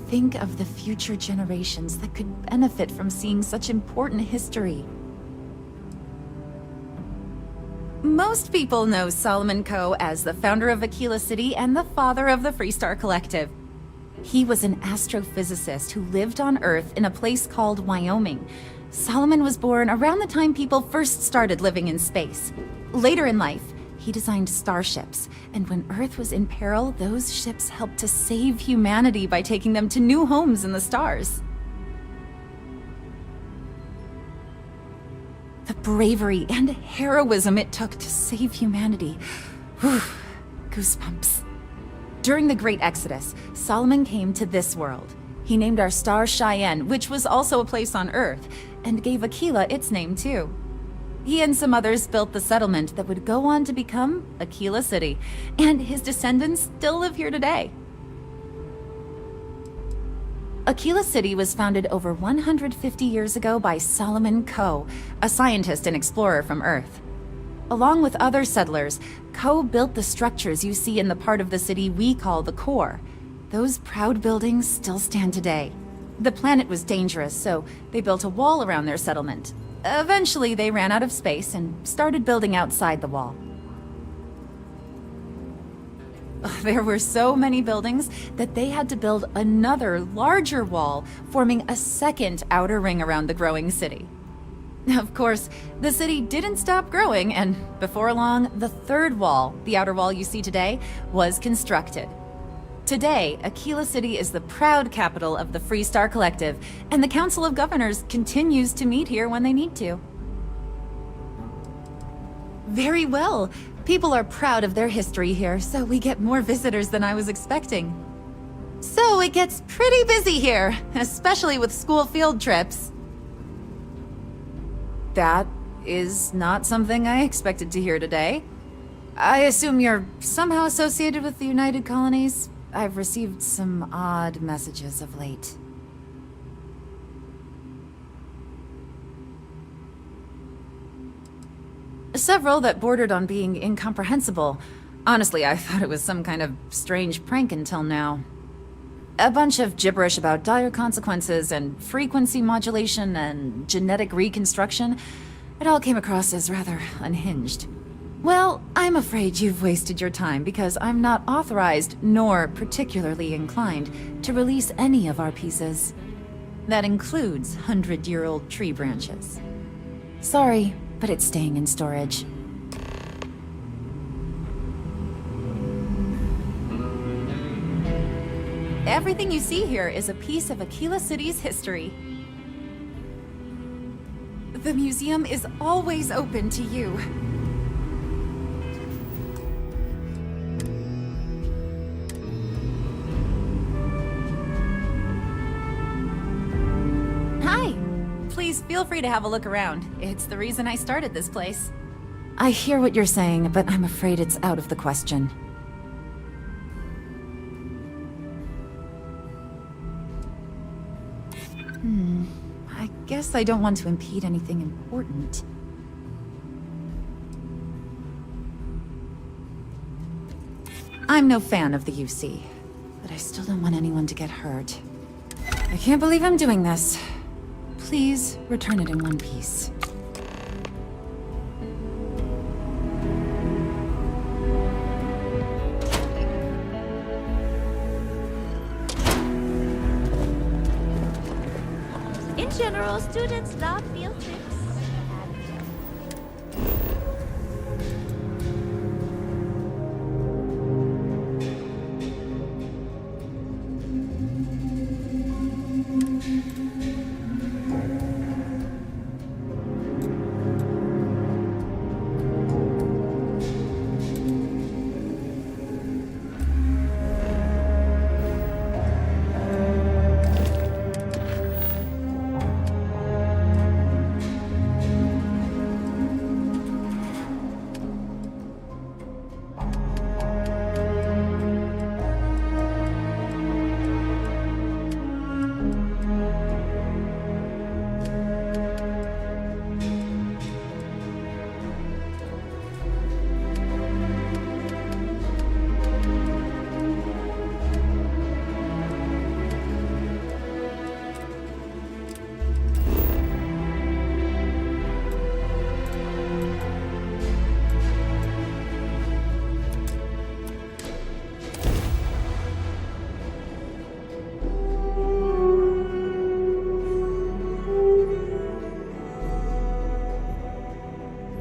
Speaker 18: Think of the future generations that could benefit from seeing such important history. Most people know Solomon Coe as the founder of Aquila City and the father of the Freestar Collective. He was an astrophysicist who lived on Earth in a place called Wyoming. Solomon was born around the time people first started living in space. Later in life, he designed starships, and when Earth was in peril, those ships helped to save humanity by taking them to new homes in the stars. The bravery and heroism it took to save humanity. Whew, goosebumps. During the Great Exodus, Solomon came to this world. He named our star Cheyenne, which was also a place on Earth, and gave Aquila its name too. He and some others built the settlement that would go on to become Aquila City, and his descendants still live here today. Aquila City was founded over 150 years ago by Solomon Coe, a scientist and explorer from Earth. Along with other settlers, Coe built the structures you see in the part of the city we call the core. Those proud buildings still stand today. The planet was dangerous, so they built a wall around their settlement. Eventually, they ran out of space and started building outside the wall. There were so many buildings that they had to build another, larger wall, forming a second outer ring around the growing city. Of course, the city didn't stop growing, and before long, the third wall, the outer wall you see today, was constructed. Today, Aquila City is the proud capital of the Freestar Collective, and the Council of Governors continues to meet here when they need to. Very well. People are proud of their history here, so we get more visitors than I was expecting. So it gets pretty busy here, especially with school field trips. That is not something I expected to hear today. I assume you're somehow associated with the United Colonies? I've received some odd messages of late. Several that bordered on being incomprehensible. Honestly, I thought it was some kind of strange prank until now. A bunch of gibberish about dire consequences and frequency modulation and genetic reconstruction. It all came across as rather unhinged. Well, I'm afraid you've wasted your time because I'm not authorized nor particularly inclined to release any of our pieces. That includes 100-year-old tree branches. Sorry, but it's staying in storage. Everything you see here is a piece of Aquila City's history. The museum is always open to you. Hi! Please feel free to have a look around. It's the reason I started this place. I hear what you're saying, but I'm afraid it's out of the question. I guess I don't want to impede anything important. I'm no fan of the UC, but I still don't want anyone to get hurt. I can't believe I'm doing this. Please return it in one piece.
Speaker 15: In general, students love field trips.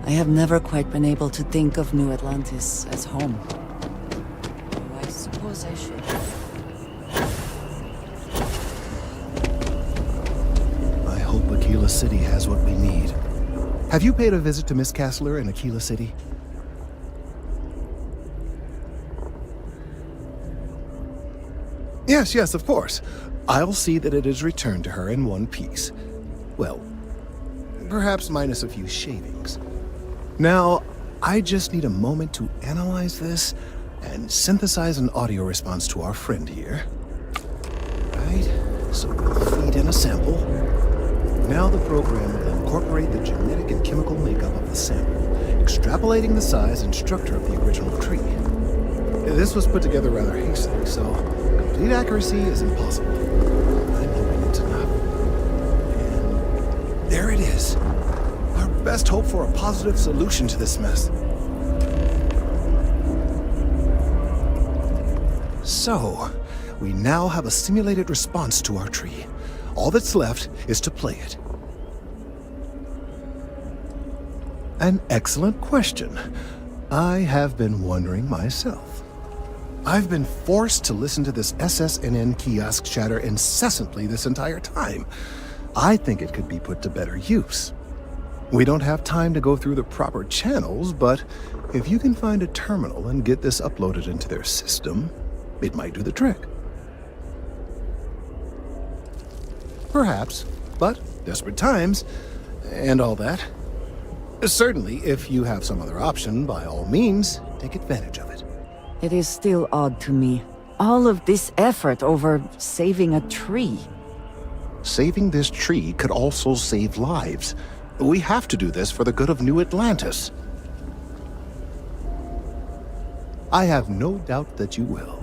Speaker 4: I have never quite been able to think of New Atlantis as home. Though I suppose I should.
Speaker 9: I hope Aquila City has what we need. Have you paid a visit to Miss Castler in Aquila City? Yes, of course. I'll see that it is returned to her in one piece. Well, perhaps minus a few shavings. Now, I just need a moment to analyze this and synthesize an audio response to our friend here. Right, so we'll feed in a sample. Now the program will incorporate the genetic and chemical makeup of the sample, extrapolating the size and structure of the original tree. This was put together rather hastily, so complete accuracy is impossible. I'm hoping it's enough. And there it is. Our best hope for a positive solution to this mess. So, we now have a simulated response to our tree. All that's left is to play it. An excellent question. I have been wondering myself. I've been forced to listen to this SSNN kiosk chatter incessantly this entire time. I think it could be put to better use. We don't have time to go through the proper channels, but if you can find a terminal and get this uploaded into their system, it might do the trick. Perhaps, but desperate times, and all that. Certainly, if you have some other option, by all means, take advantage of it.
Speaker 4: It is still odd to me. All of this effort over saving a tree.
Speaker 9: Saving this tree could also save lives. We have to do this for the good of New Atlantis. I have no doubt that you will.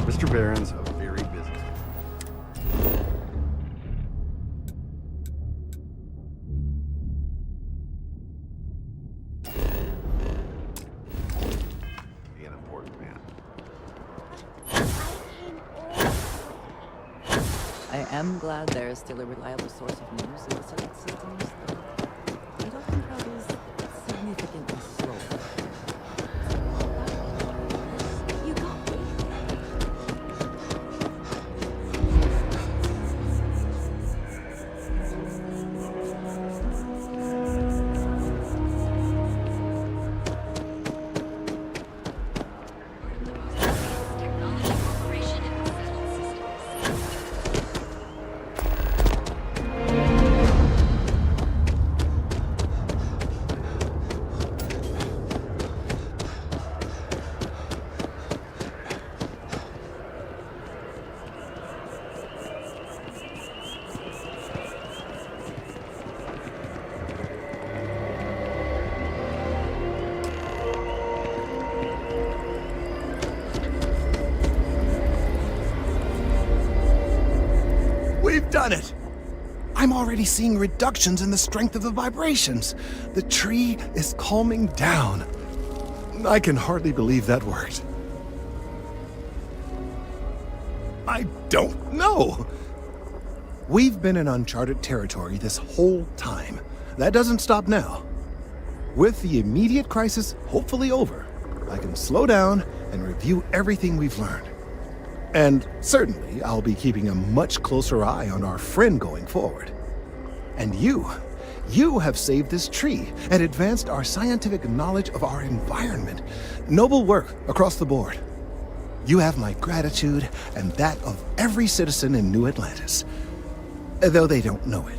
Speaker 19: Mr. Barron's a very busy. Be an important man.
Speaker 4: I am glad there is still a reliable source of news in the satellite systems, though it often travels significantly slower.
Speaker 15: You got me.
Speaker 9: done it! I'm already seeing reductions in the strength of the vibrations. The tree is calming down. I can hardly believe that worked. I don't know. We've been in uncharted territory this whole time. That doesn't stop now. With the immediate crisis hopefully over, I can slow down and review everything we've learned. And certainly, I'll be keeping a much closer eye on our friend going forward. And you have saved this tree and advanced our scientific knowledge of our environment. Noble work across the board. You have my gratitude and that of every citizen in New Atlantis, though they don't know it.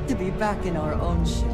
Speaker 4: To be back in our own ship.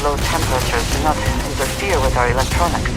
Speaker 3: low temperatures do not interfere with our electronics.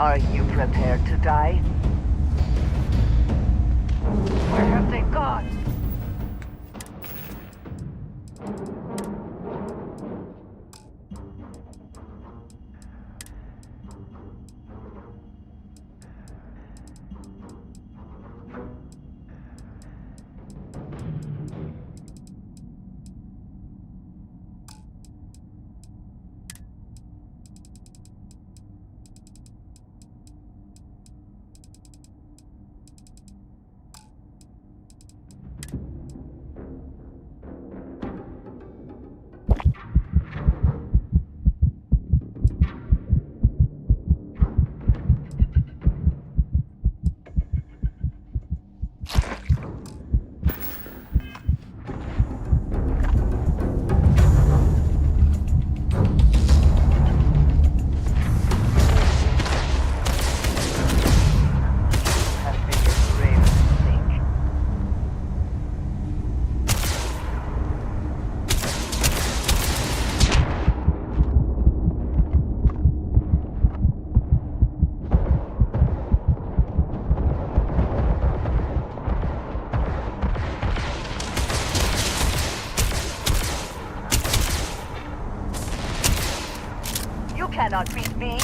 Speaker 20: Are you prepared to die? Where have they gone? You cannot beat me.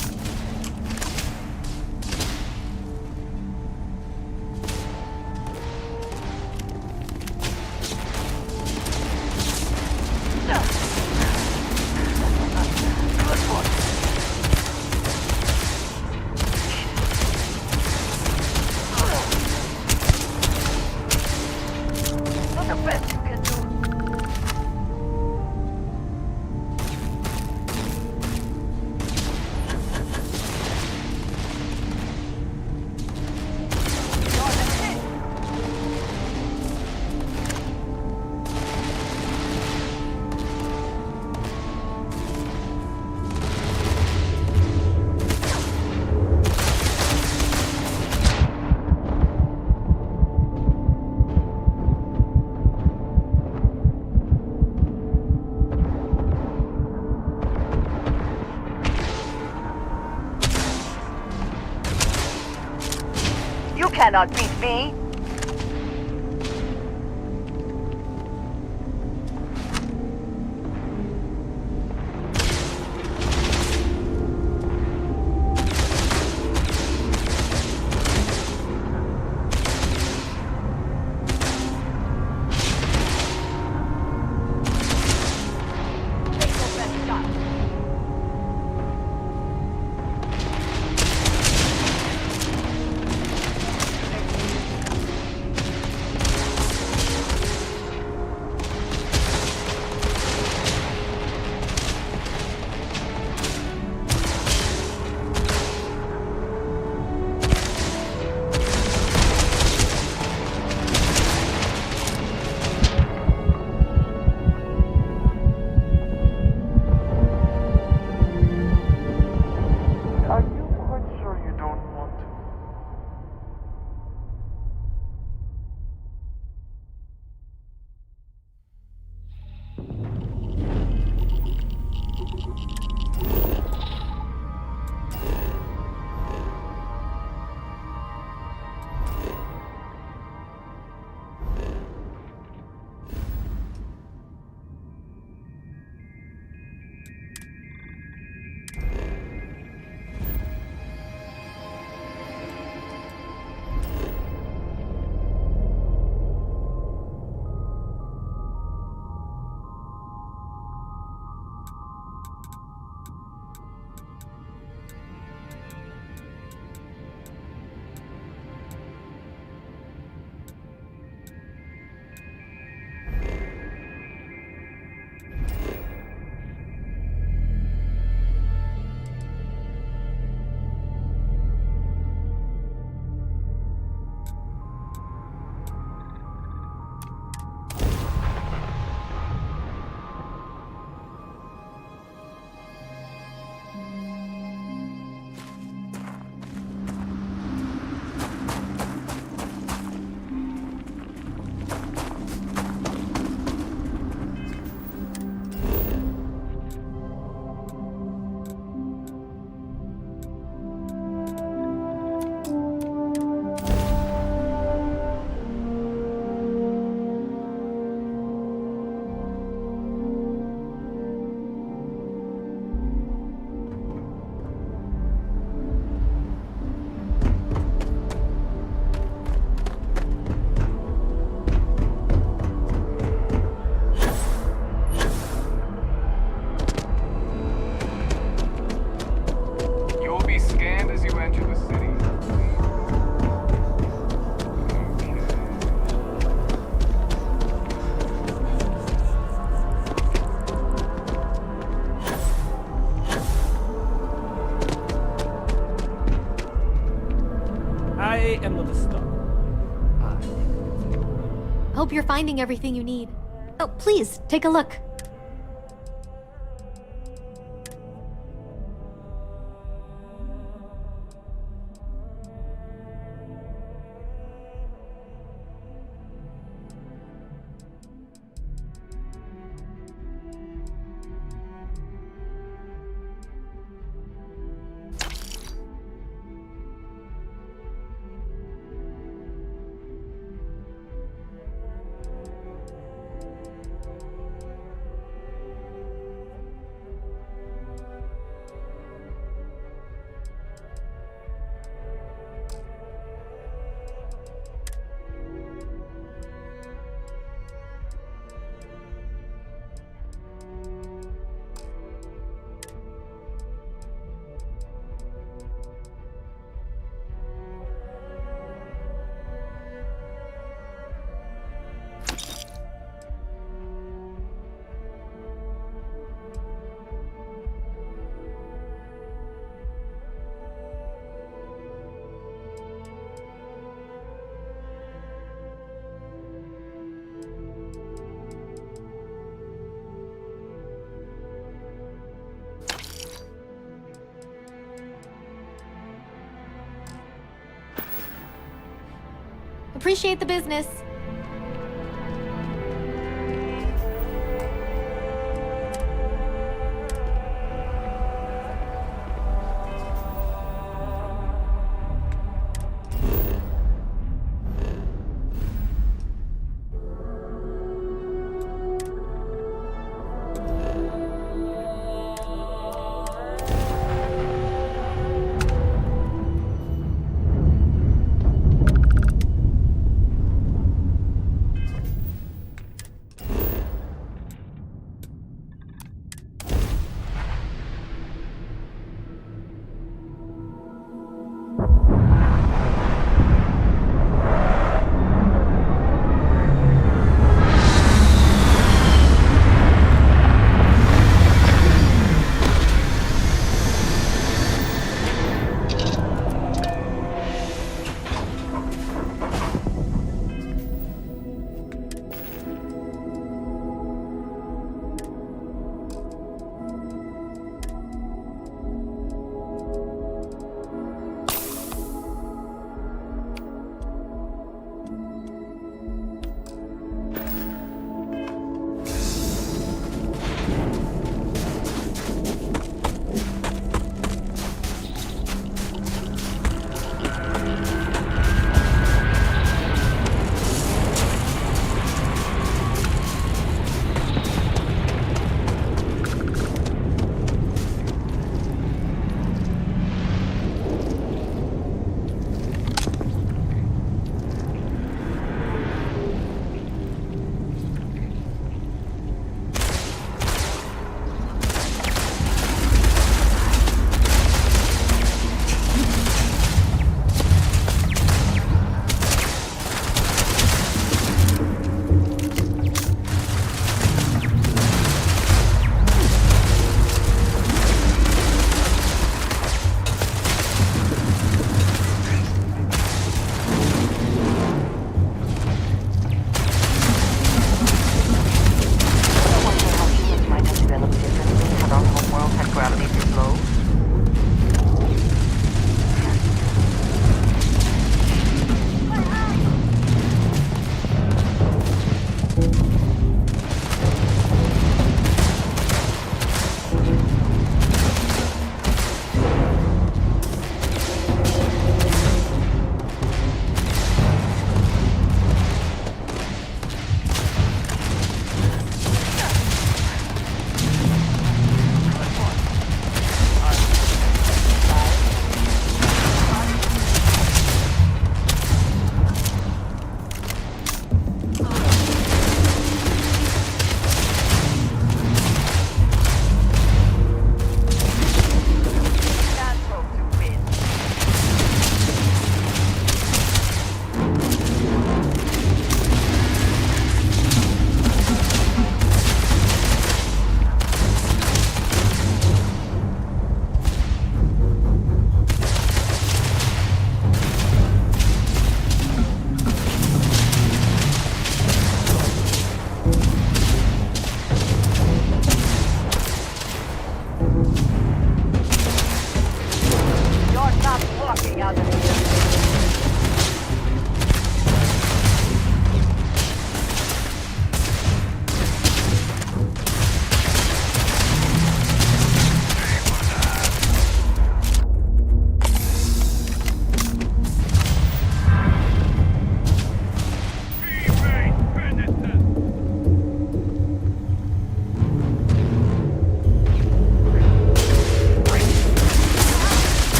Speaker 20: You cannot beat me.
Speaker 21: Hope you're finding everything you need. Oh, please, take a look. Appreciate the business.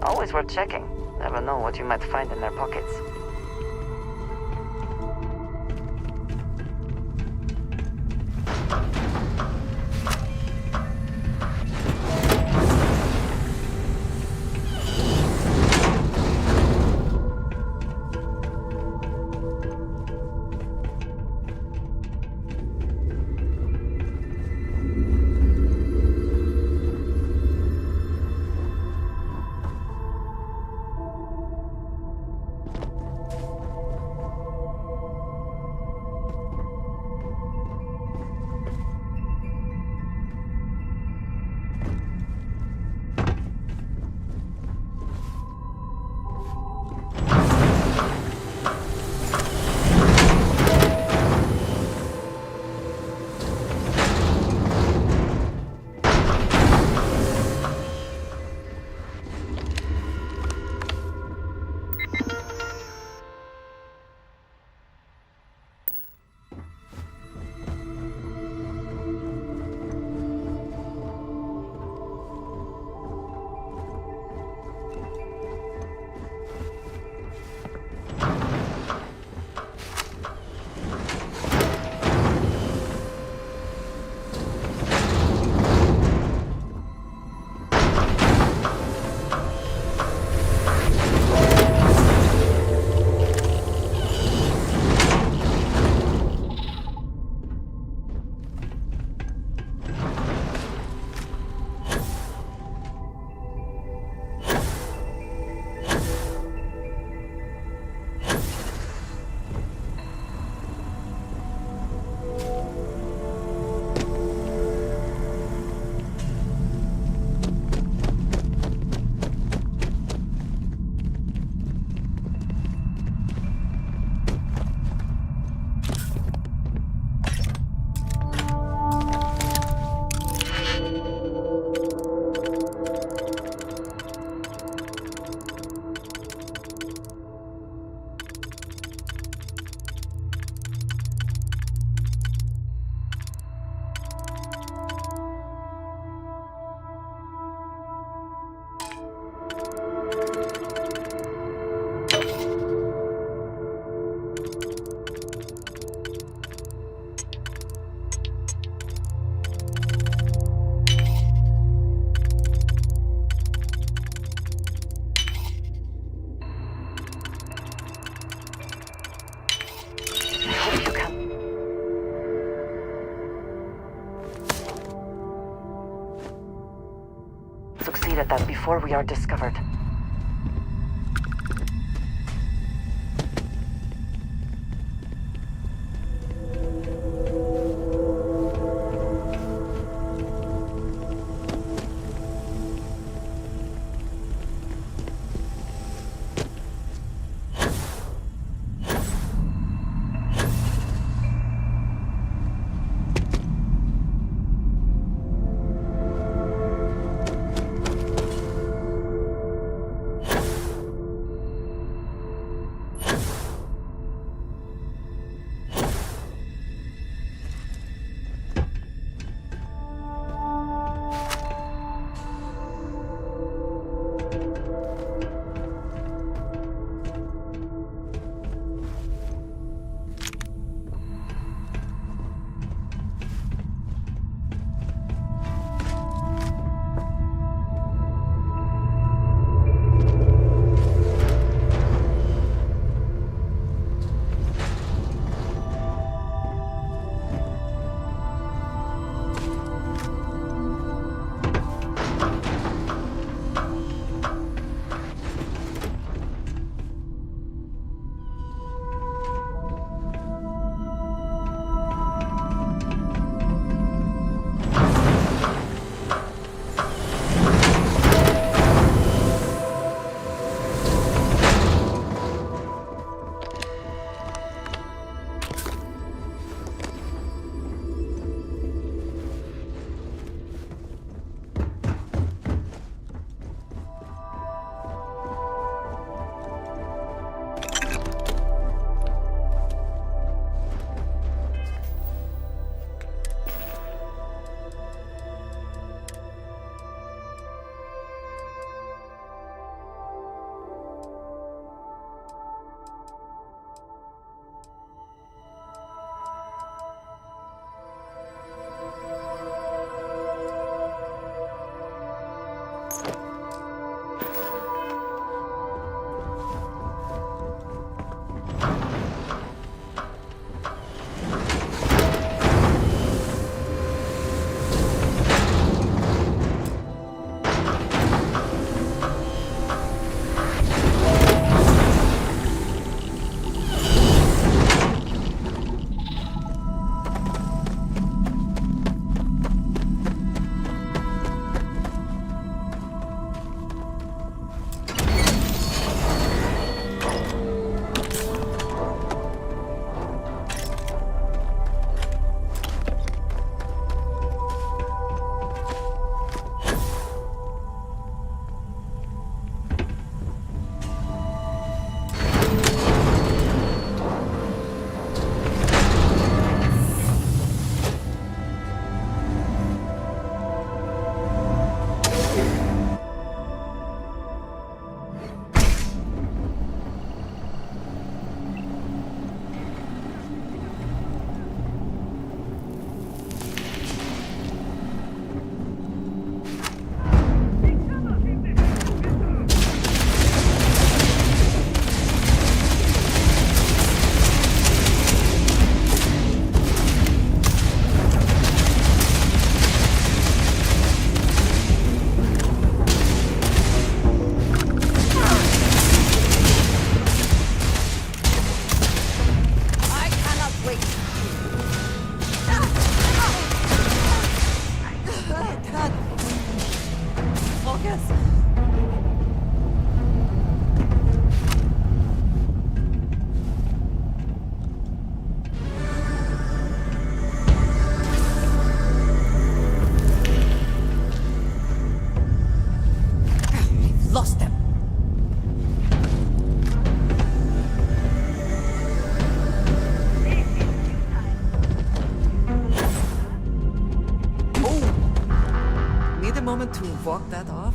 Speaker 3: Always worth checking. Never know what you might find in their pockets. Succeed at that before we are discovered.
Speaker 4: lost them. Oh! Need a moment to walk that off?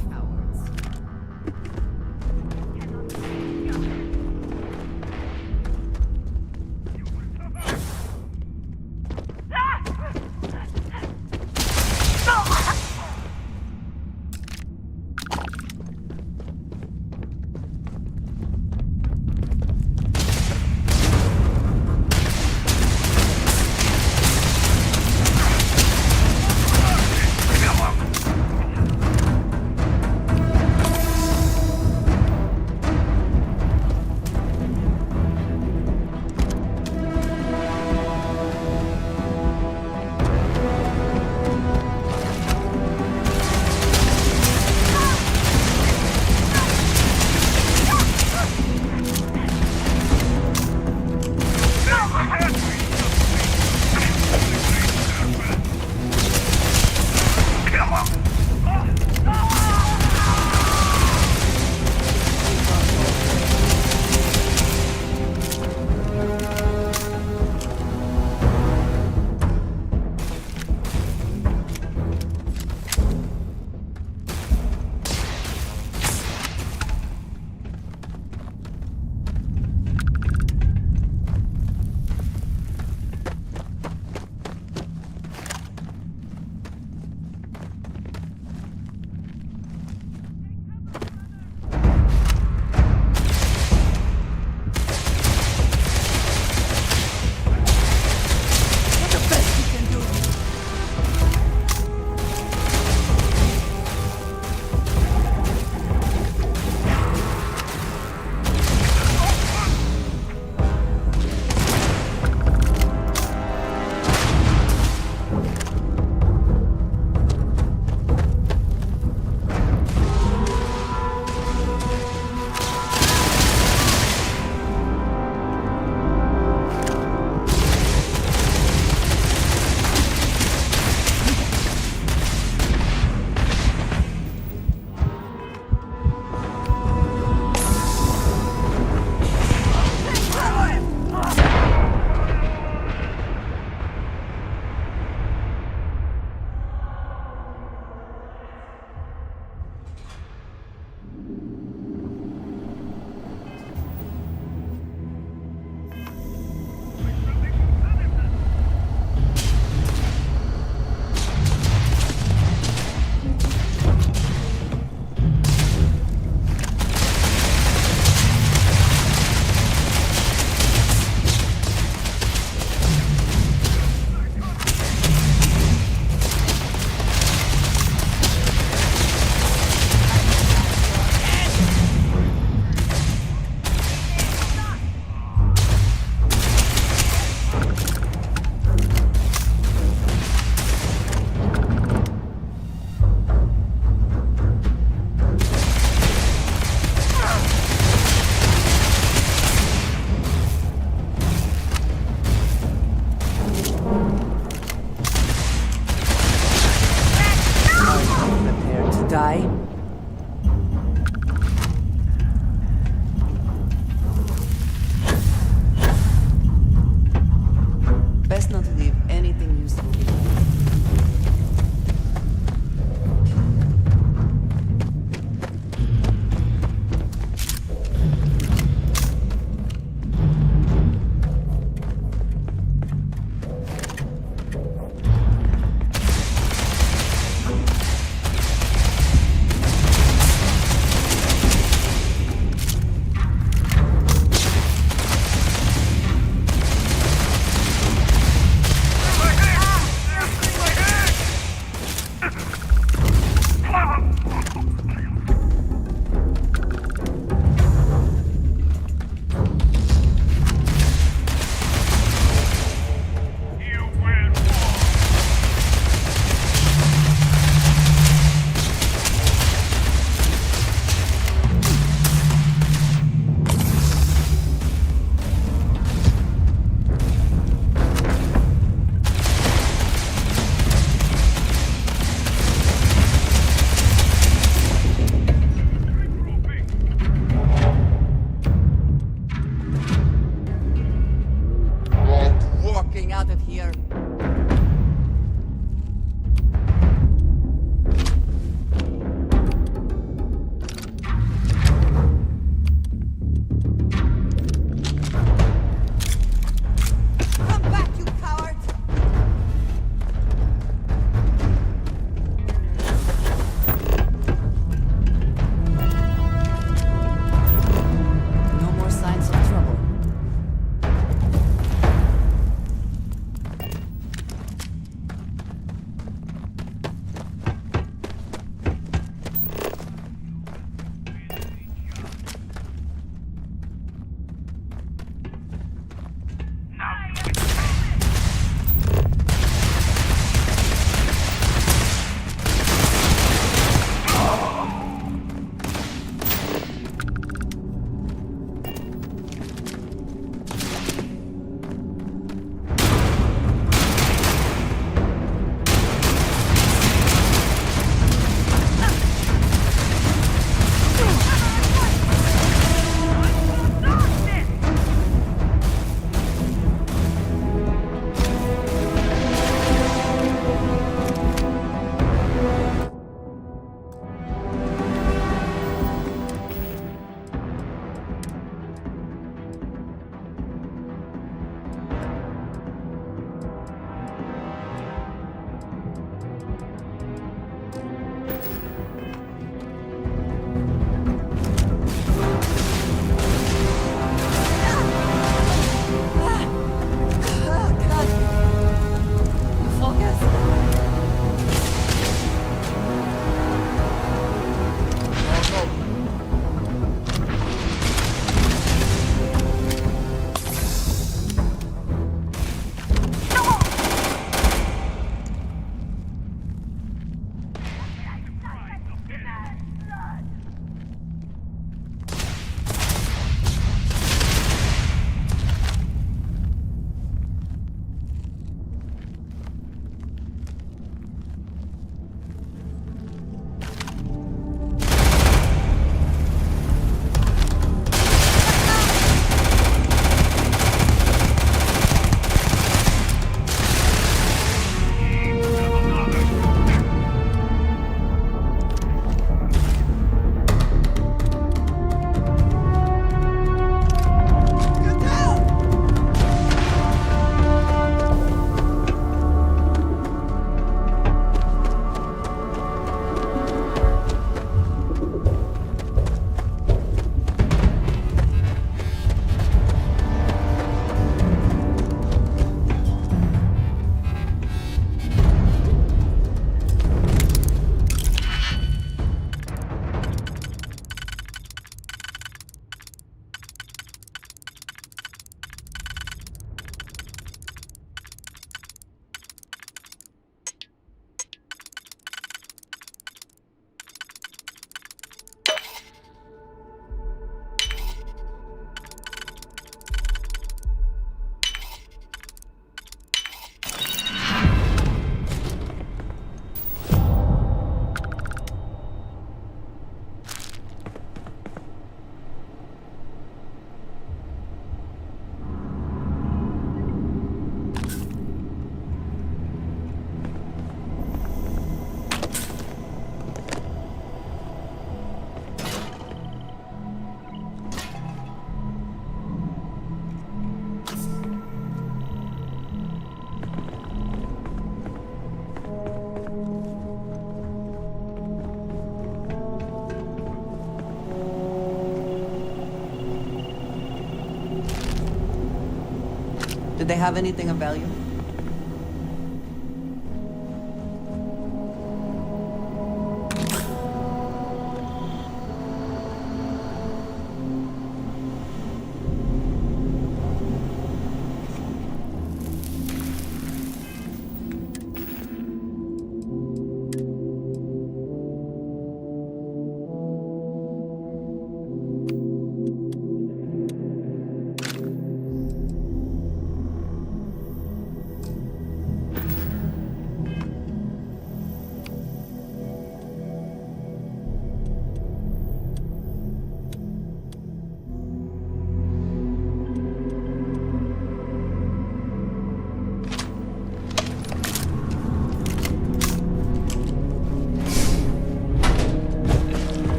Speaker 8: Did they have anything of value?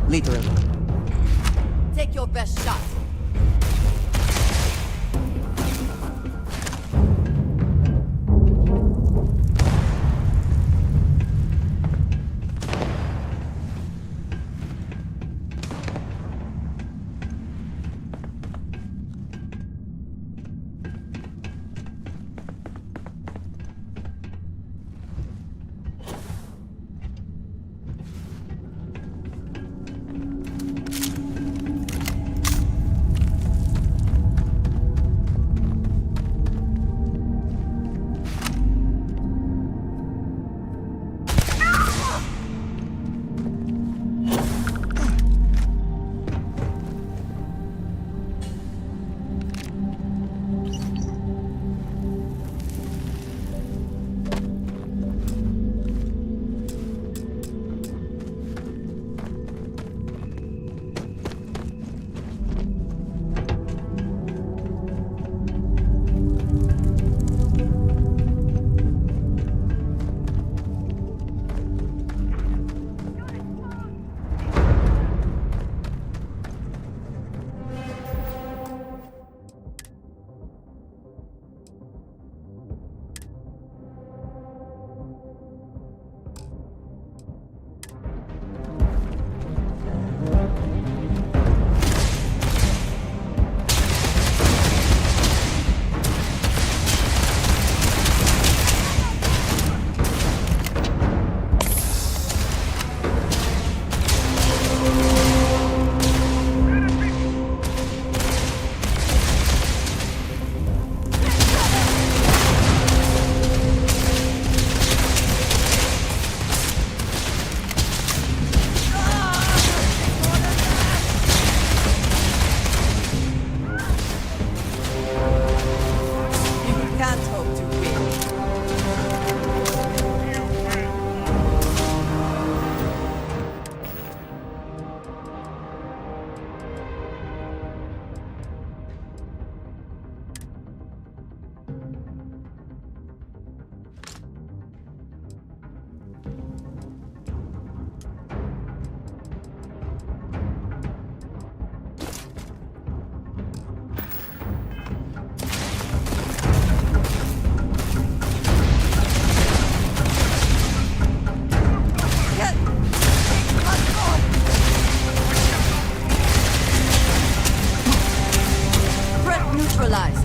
Speaker 4: Literally.
Speaker 8: Take your best shot. Neutralized.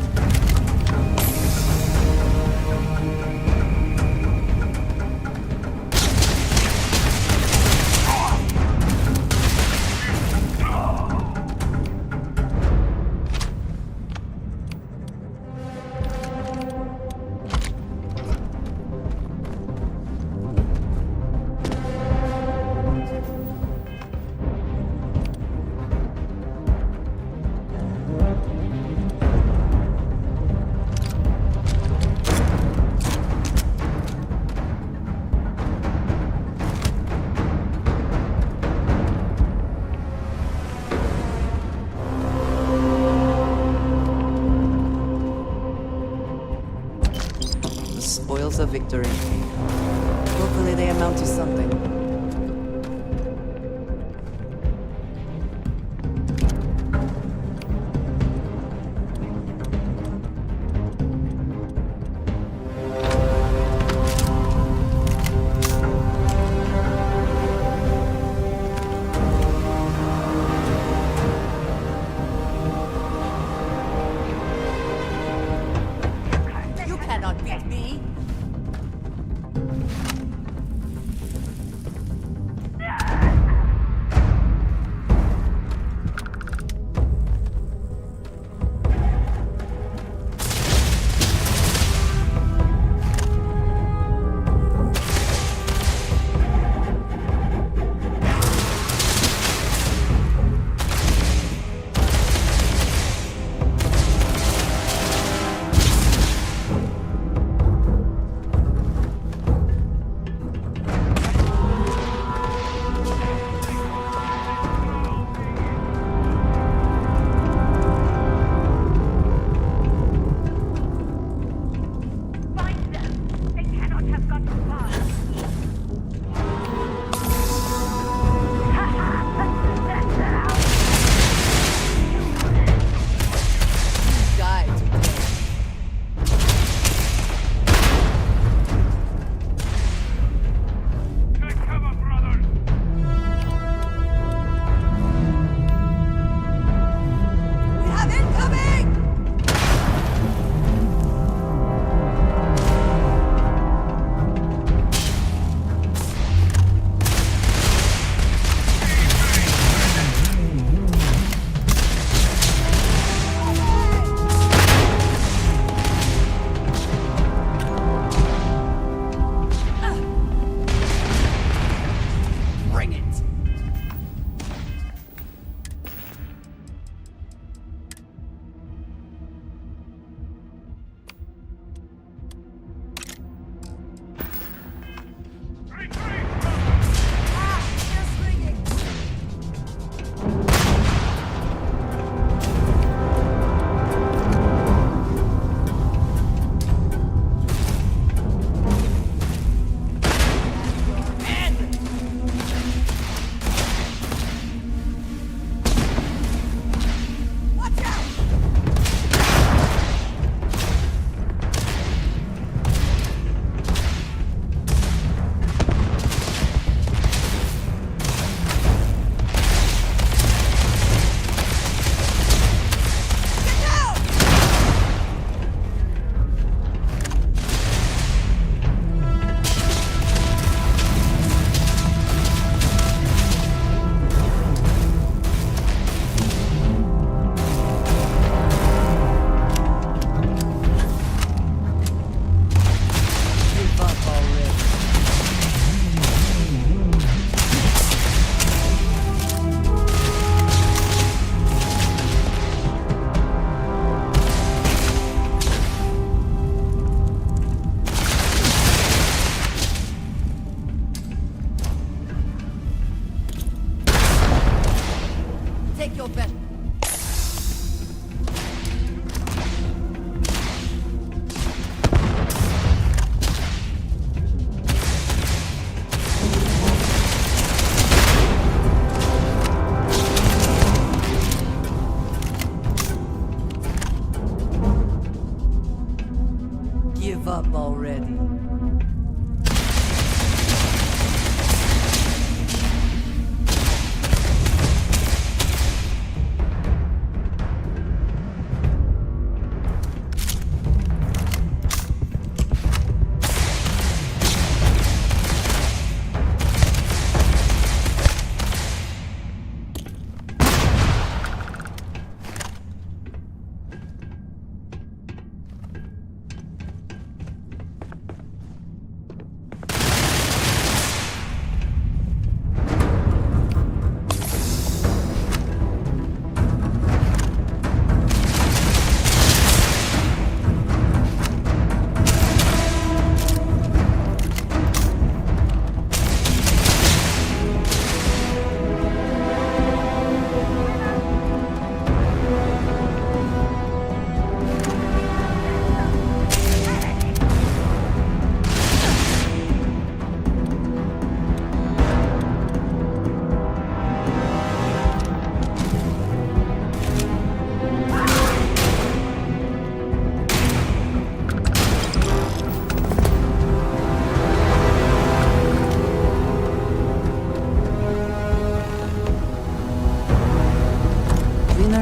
Speaker 4: Spoils of victory. Hopefully they amount to something.
Speaker 8: You cannot beat me.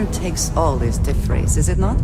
Speaker 4: Honor takes all this to phrase, is it not?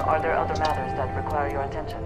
Speaker 20: Are there other matters that require your attention?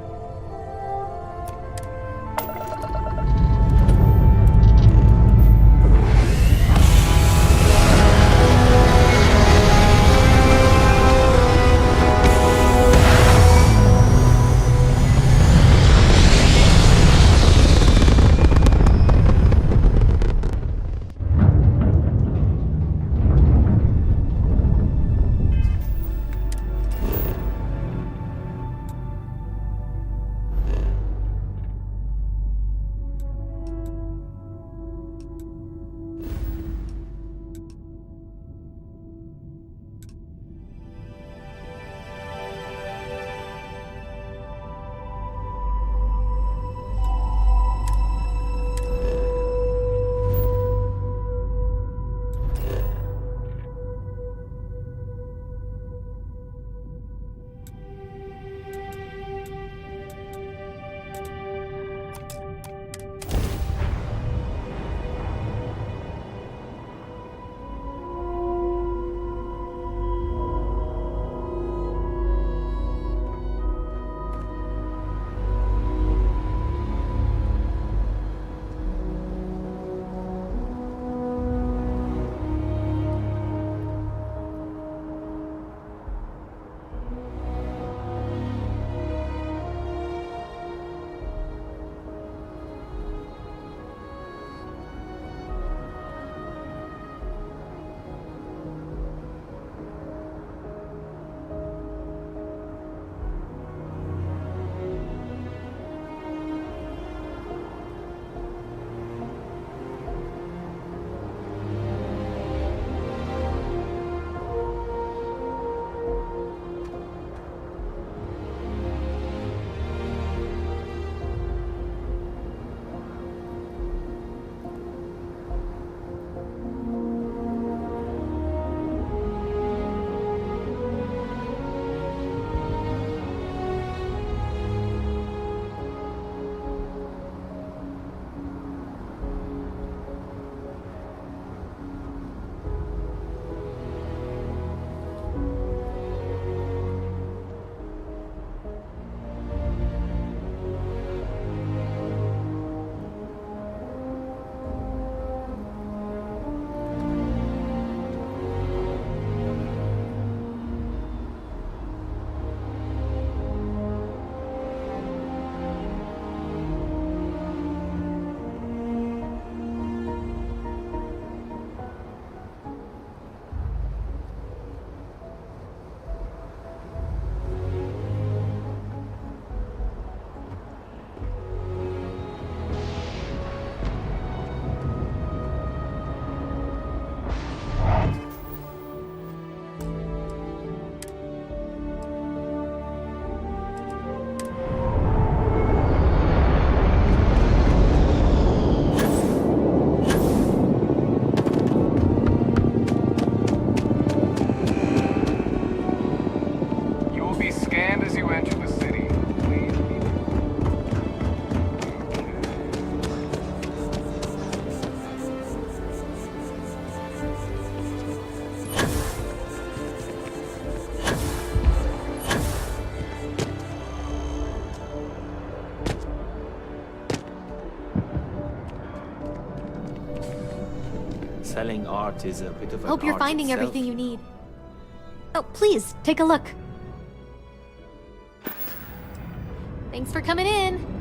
Speaker 5: selling art is a bit of an
Speaker 21: Hope you're
Speaker 5: art
Speaker 21: finding
Speaker 5: itself.
Speaker 21: everything you need. Oh, please, take a look. Thanks for coming in.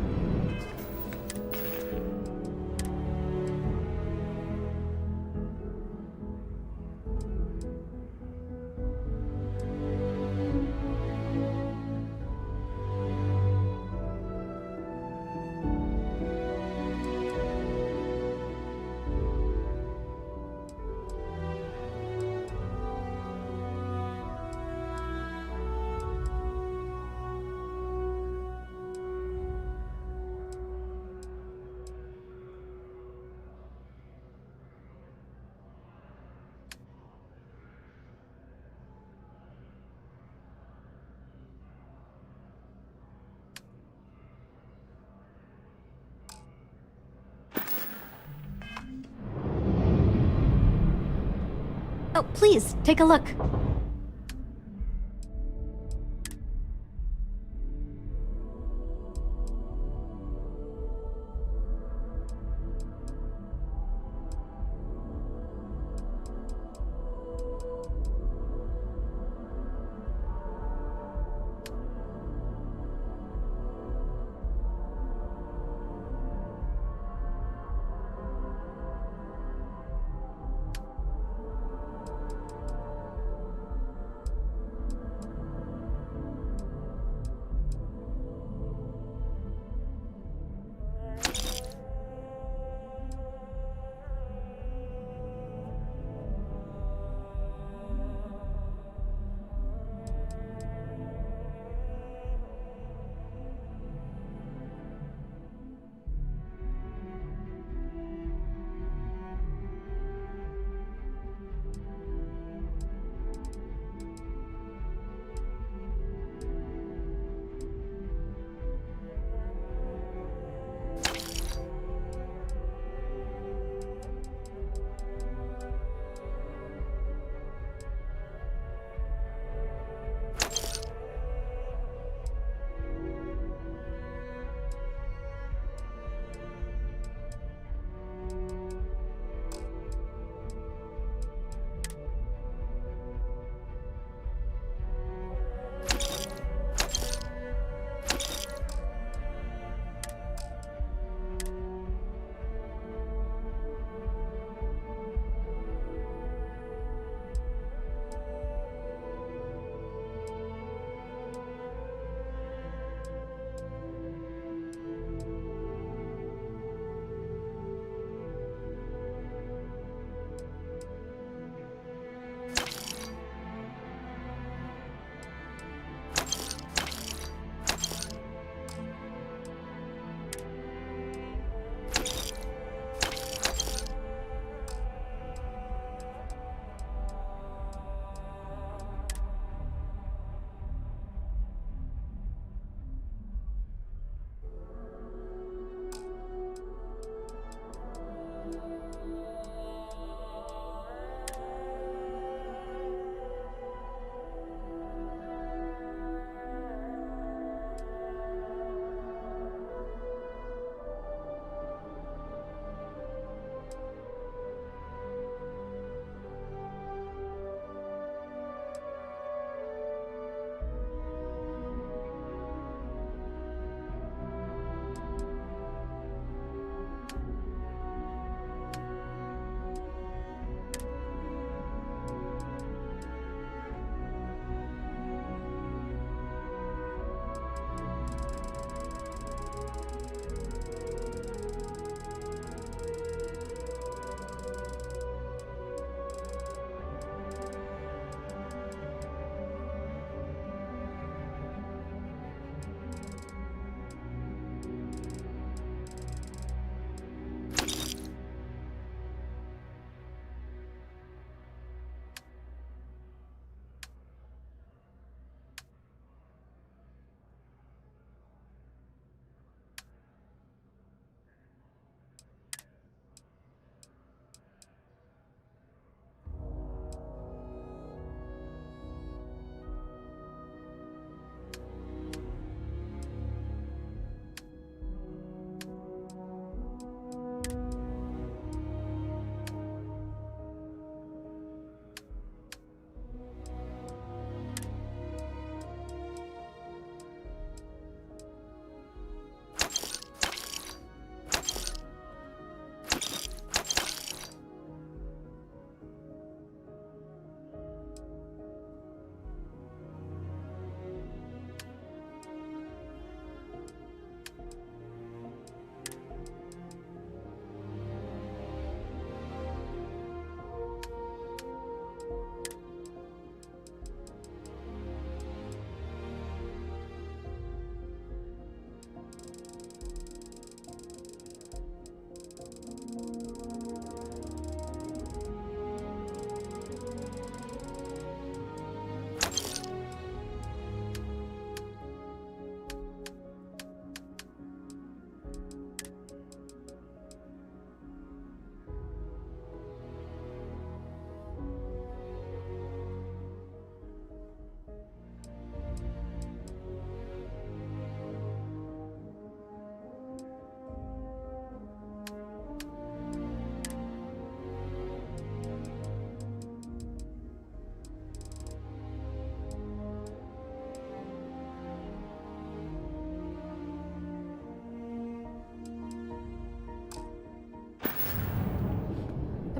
Speaker 21: Oh, please, take a look.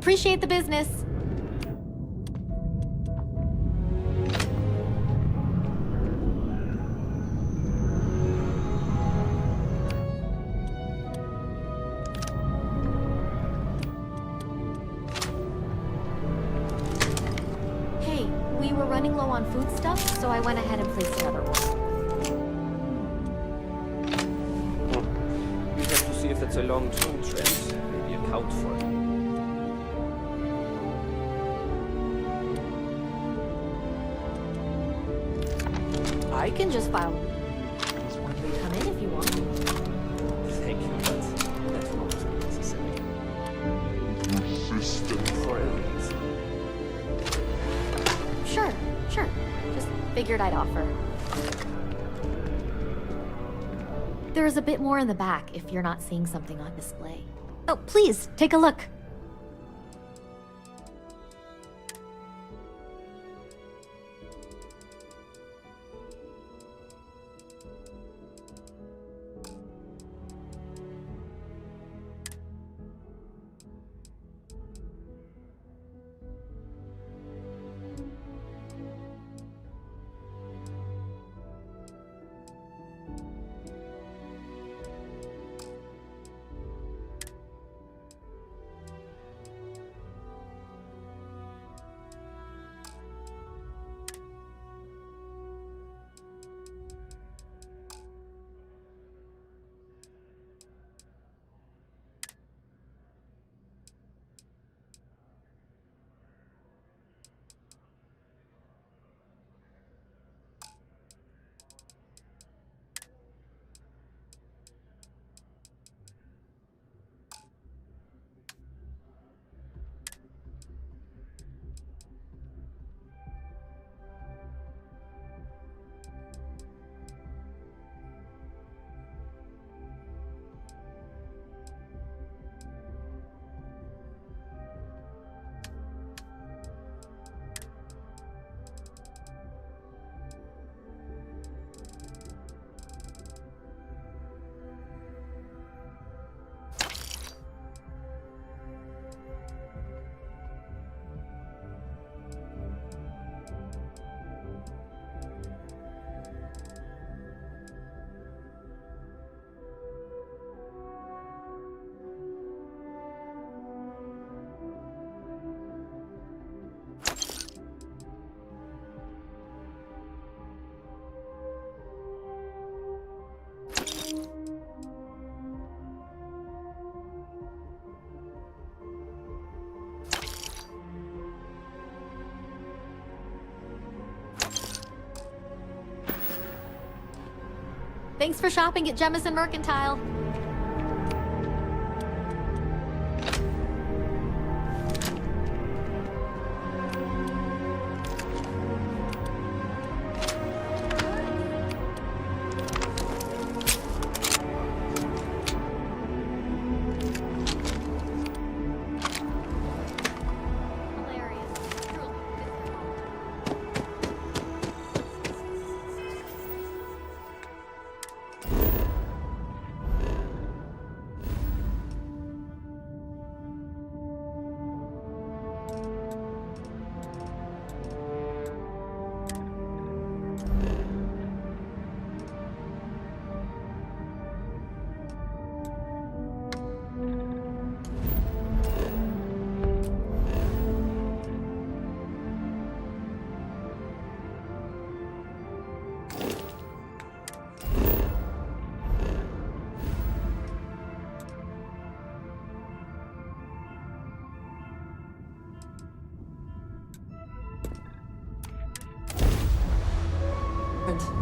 Speaker 21: Appreciate the business. Hey, we were running low on food stuff, so I went ahead and placed another order.
Speaker 5: We have to see if that's a long-term trend. Maybe account for it.
Speaker 21: I can just file. Come in if you want.
Speaker 5: Thank you, but that will always be necessary. For a reason.
Speaker 21: Sure. Just figured I'd offer. There's a bit more in the back if you're not seeing something on display. Oh, please, take a look. Thanks for shopping at Jemison Mercantile.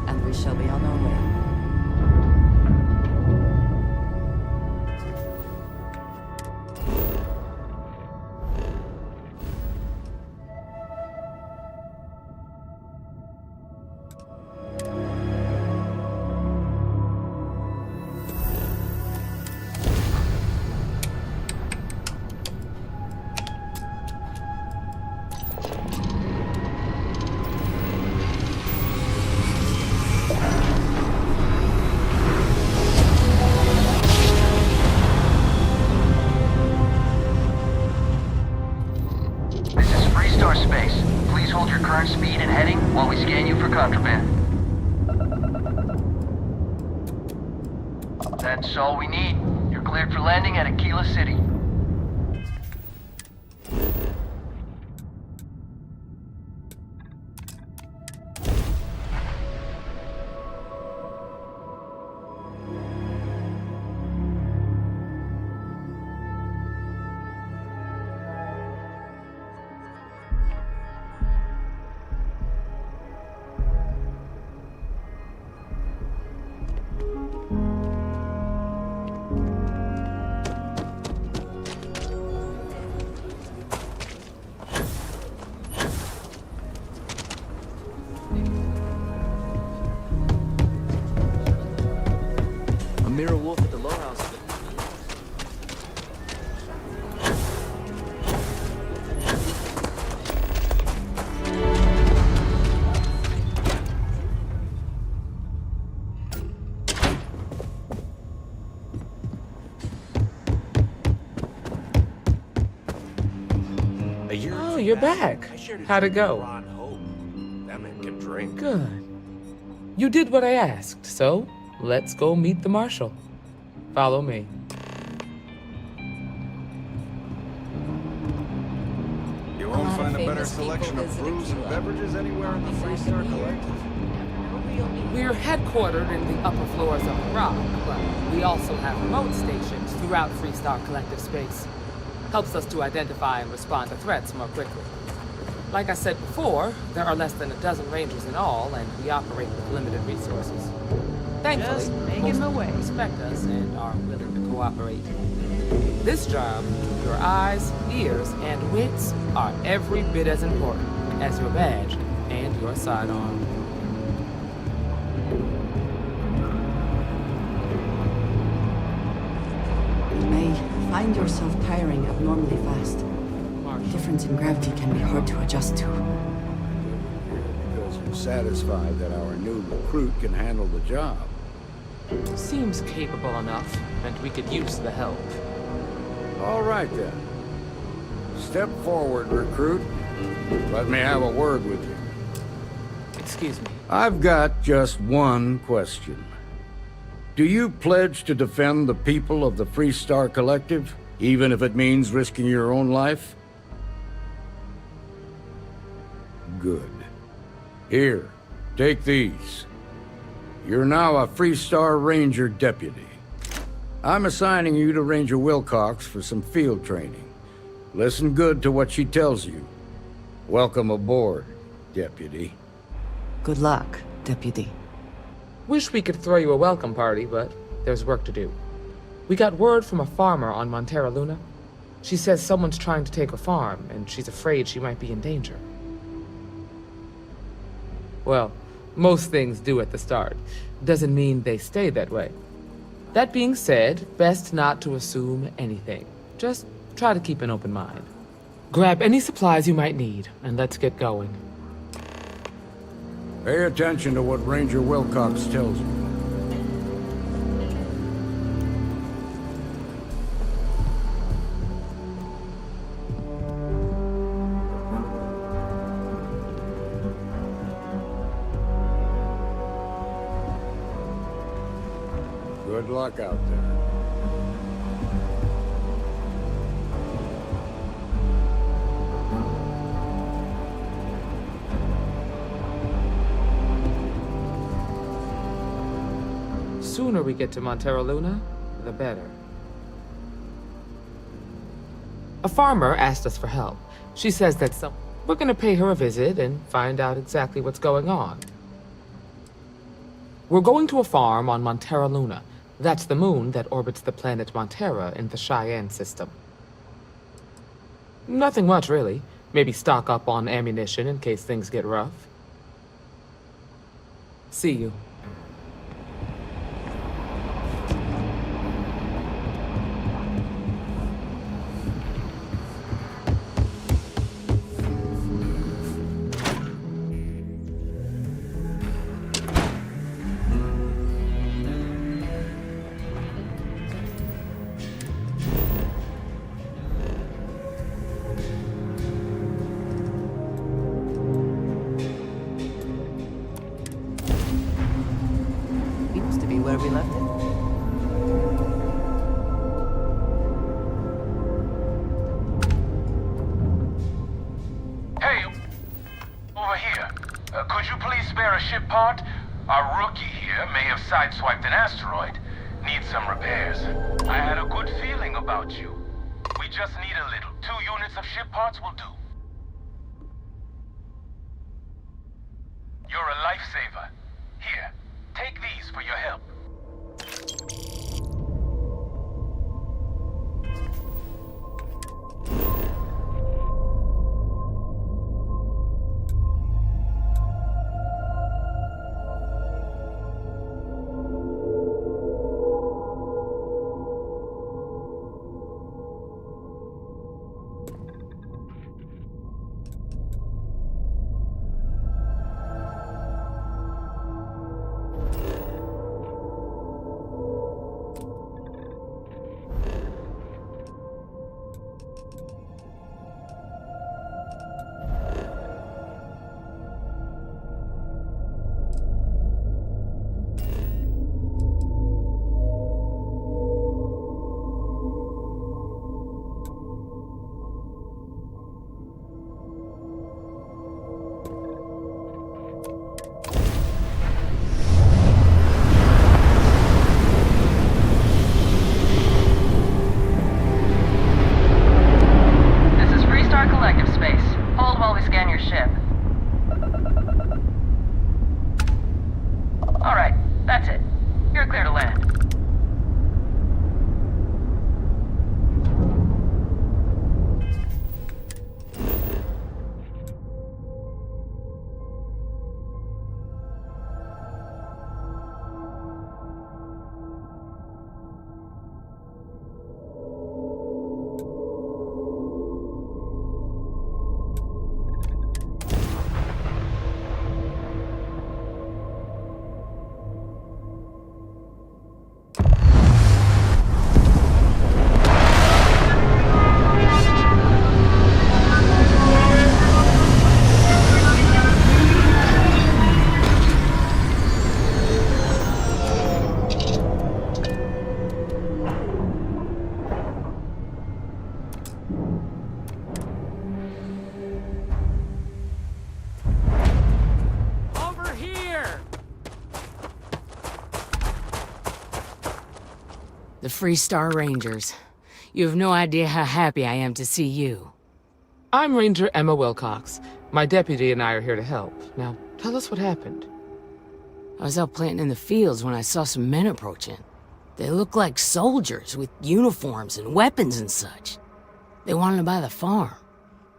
Speaker 4: And we shall be on our way.
Speaker 11: Freestar space. Please hold your current speed and heading while we scan you for contraband. That's all we need. You're cleared for landing at Aquila City.
Speaker 12: Amira Wolf at the Low House.
Speaker 16: Oh, you're back. How'd it go?
Speaker 17: That man can drink.
Speaker 16: Good. You did what I asked, so let's go meet the marshal. Follow me.
Speaker 19: You won't find a better selection of brews and beverages anywhere in the Freestar Collective.
Speaker 16: We're headquartered in the upper floors of the Rock, but we also have remote stations throughout Freestar Collective space. Helps us to identify and respond to threats more quickly. Like I said before, there are less than a dozen rangers in all, and we operate with limited resources. Thankfully,
Speaker 8: Just making
Speaker 16: most
Speaker 8: my
Speaker 16: people
Speaker 8: way.
Speaker 16: respect us and are willing to cooperate. This job, your eyes, ears, and wits are every bit as important as your badge and your sidearm.
Speaker 4: You may find yourself tiring abnormally fast. The difference in gravity can be hard to adjust to.
Speaker 13: Because we're satisfied that our new recruit can handle the job.
Speaker 16: Seems capable enough, and we could use the help.
Speaker 13: All right, then. Step forward, recruit. Let me have a word with you.
Speaker 16: Excuse me.
Speaker 13: I've got just one question. Do you pledge to defend the people of the Freestar Collective, even if it means risking your own life? Good. Here, take these. You're now a Freestar Ranger deputy. I'm assigning you to Ranger Wilcox for some field training. Listen good to what she tells you. Welcome aboard, deputy.
Speaker 4: Good luck, Deputy.
Speaker 16: Wish we could throw you a welcome party, but there's work to do. We got word from a farmer on Montera Luna. She says someone's trying to take her farm, and she's afraid she might be in danger. Well, most things do at the start. Doesn't mean they stay that way. That being said, best not to assume anything. Just try to keep an open mind. Grab any supplies you might need, and let's get going.
Speaker 13: Pay attention to what Ranger Wilcox tells you. Good luck out there.
Speaker 16: Sooner we get to Montera Luna, the better. A farmer asked us for help. She says that we're gonna pay her a visit and find out exactly what's going on. We're going to a farm on Montera Luna. That's the moon that orbits the planet Montera in the Cheyenne system. Nothing much, really. Maybe stock up on ammunition in case things get rough. See you. we left it?
Speaker 10: Hey, over here. Could you please spare a ship part? Our rookie here may have sideswiped an asteroid. Needs some repairs. I had a good feeling about you. We just need a little. 2 units of ship parts will do. You're a lifesaver. Here, take these for your help.
Speaker 22: The Freestar Rangers. You have no idea how happy I am to see you.
Speaker 16: I'm Ranger Emma Wilcox. My deputy and I are here to help. Now, tell us what happened.
Speaker 22: I was out planting in the fields when I saw some men approaching. They looked like soldiers with uniforms and weapons and such. They wanted to buy the farm.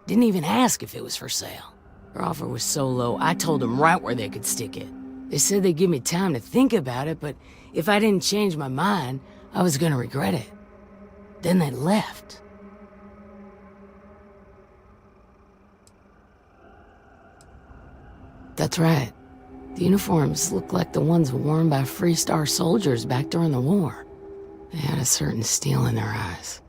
Speaker 22: Didn't even ask if it was for sale. Their offer was so low, I told them right where they could stick it. They said they'd give me time to think about it, but if I didn't change my mind, I was gonna regret it. Then they left. That's right. The uniforms looked like the ones worn by Freestar soldiers back during the war. They had a certain steel in their eyes.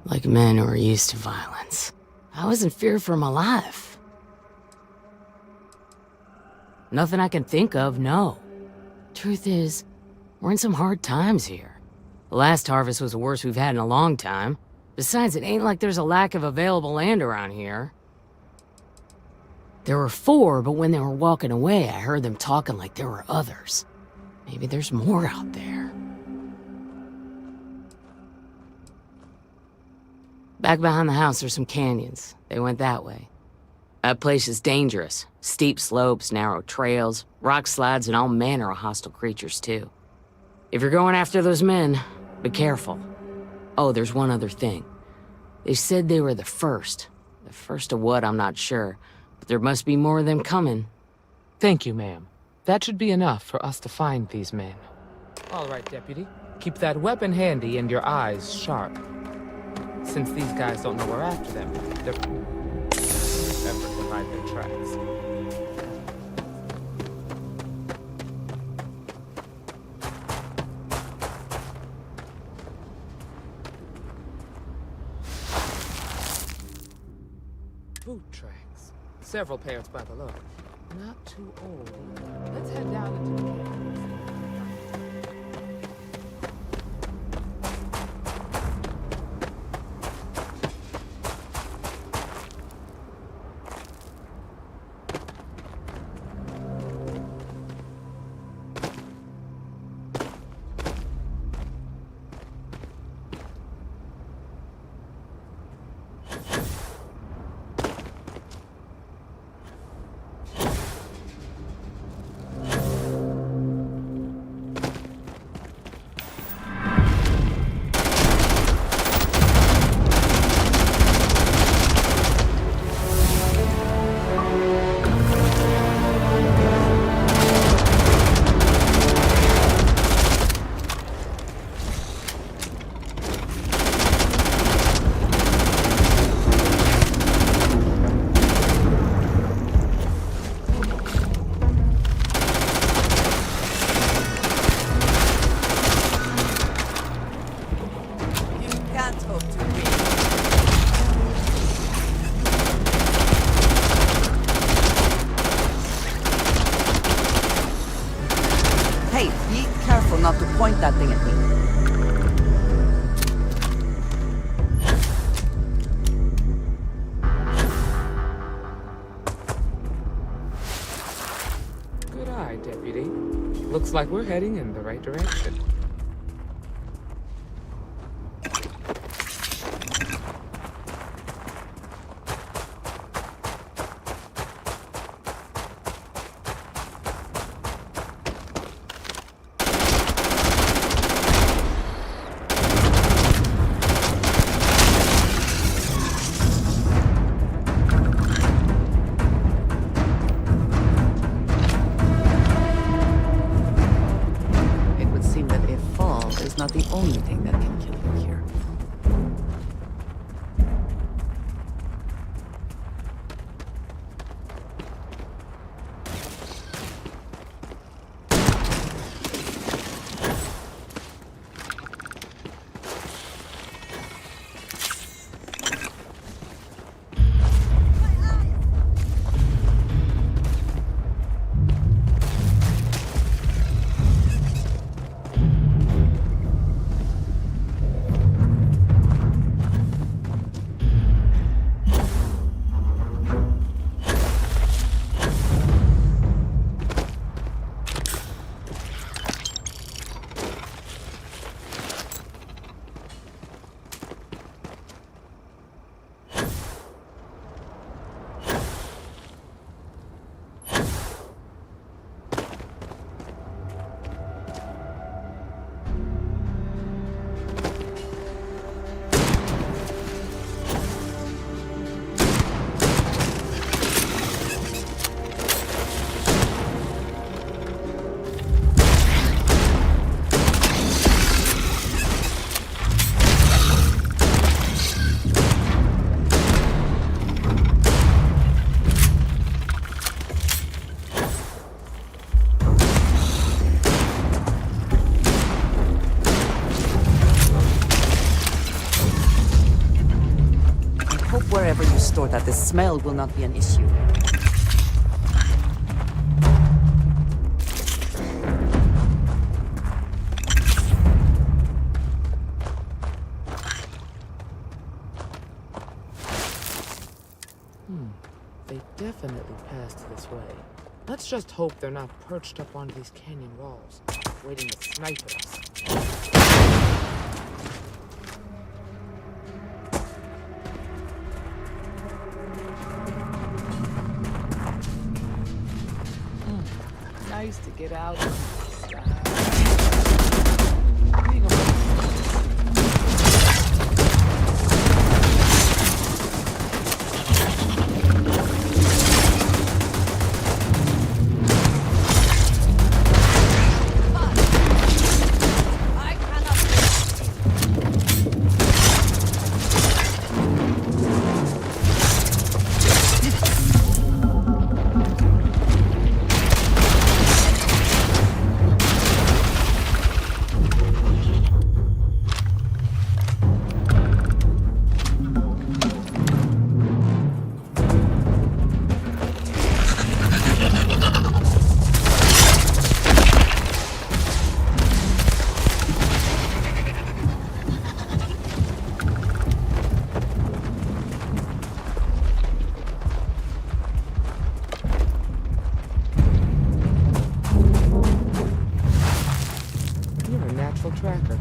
Speaker 22: Like men who were used to violence. I was in fear for my life. Nothing I can think of, no. Truth is, we're in some hard times here. The last harvest was the worst we've had in a long time. Besides, it ain't like there's a lack of available land around here. There were 4, but when they were walking away, I heard them talking like there were others. Maybe there's more out there. Back behind the house, there's some canyons. They went that way. That place is dangerous. Steep slopes, narrow trails, rock slides, and all manner of hostile creatures, too. If you're going after those men, be careful. Oh, there's one other thing. They said they were the first. The first of what, I'm not sure. But there must be more of them coming.
Speaker 16: Thank you, ma'am. That should be enough for us to find these men. All right, Deputy. Keep that weapon handy and your eyes sharp. Since these guys don't know we're after them, they're effort to hide their tracks. Boot tracks. Several pairs by the look. Not too old. Let's head down into the canyons.
Speaker 4: point that thing at me.
Speaker 16: Good eye, Deputy. Looks like we're heading in the right direction.
Speaker 4: Not the only thing that can kill you here. Wherever you store that, the smell will not be an issue.
Speaker 16: They definitely passed this way. Let's just hope they're not perched up on these canyon walls, waiting to snipe at us. Nice to get out. Tracker.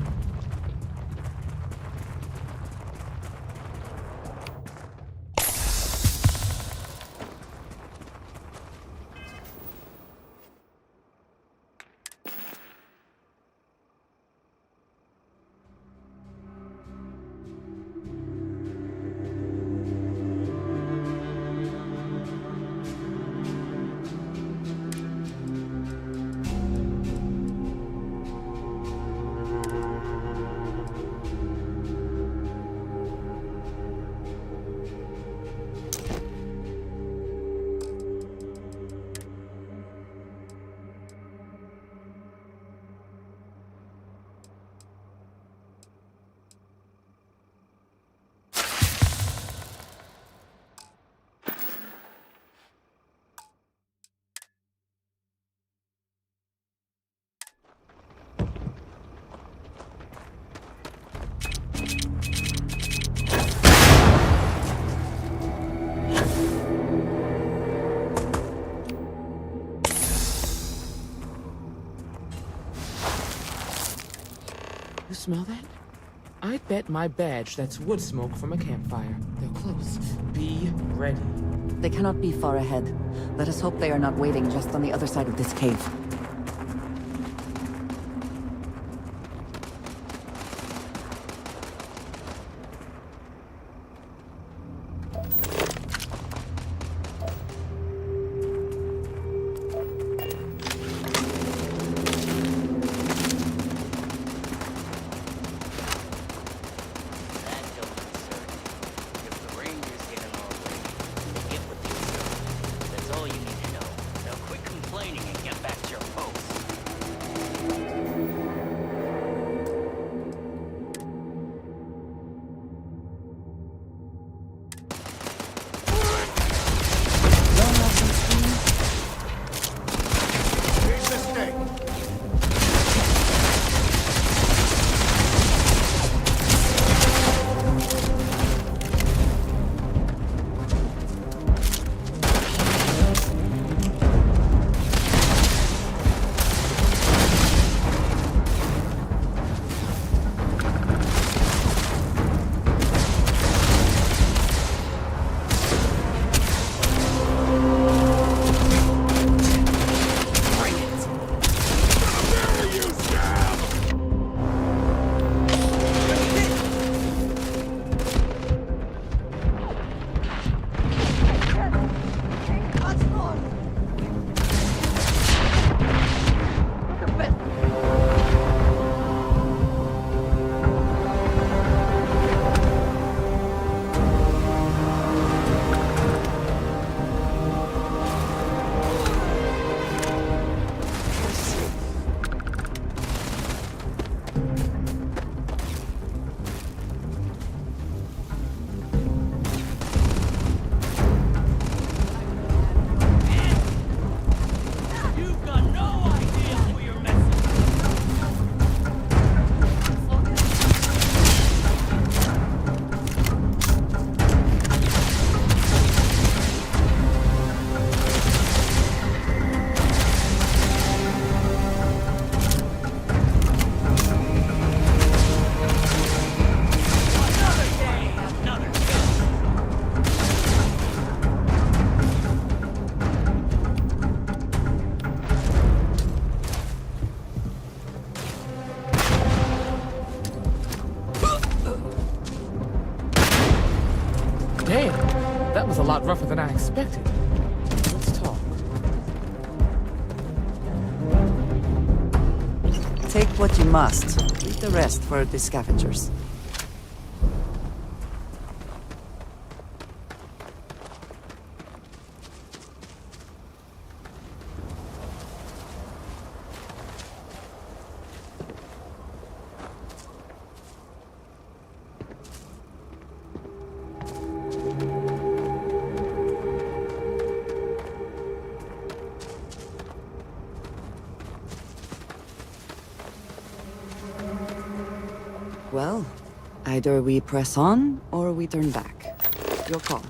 Speaker 16: smell that? I bet my badge that's wood smoke from a campfire. They're close. Be ready.
Speaker 4: They cannot be far ahead. Let us hope they are not waiting just on the other side of this cave.
Speaker 16: That was a lot rougher than I expected. Let's talk.
Speaker 4: Take what you must. Leave the rest for the scavengers. Well, either we press on or we turn back. Your call.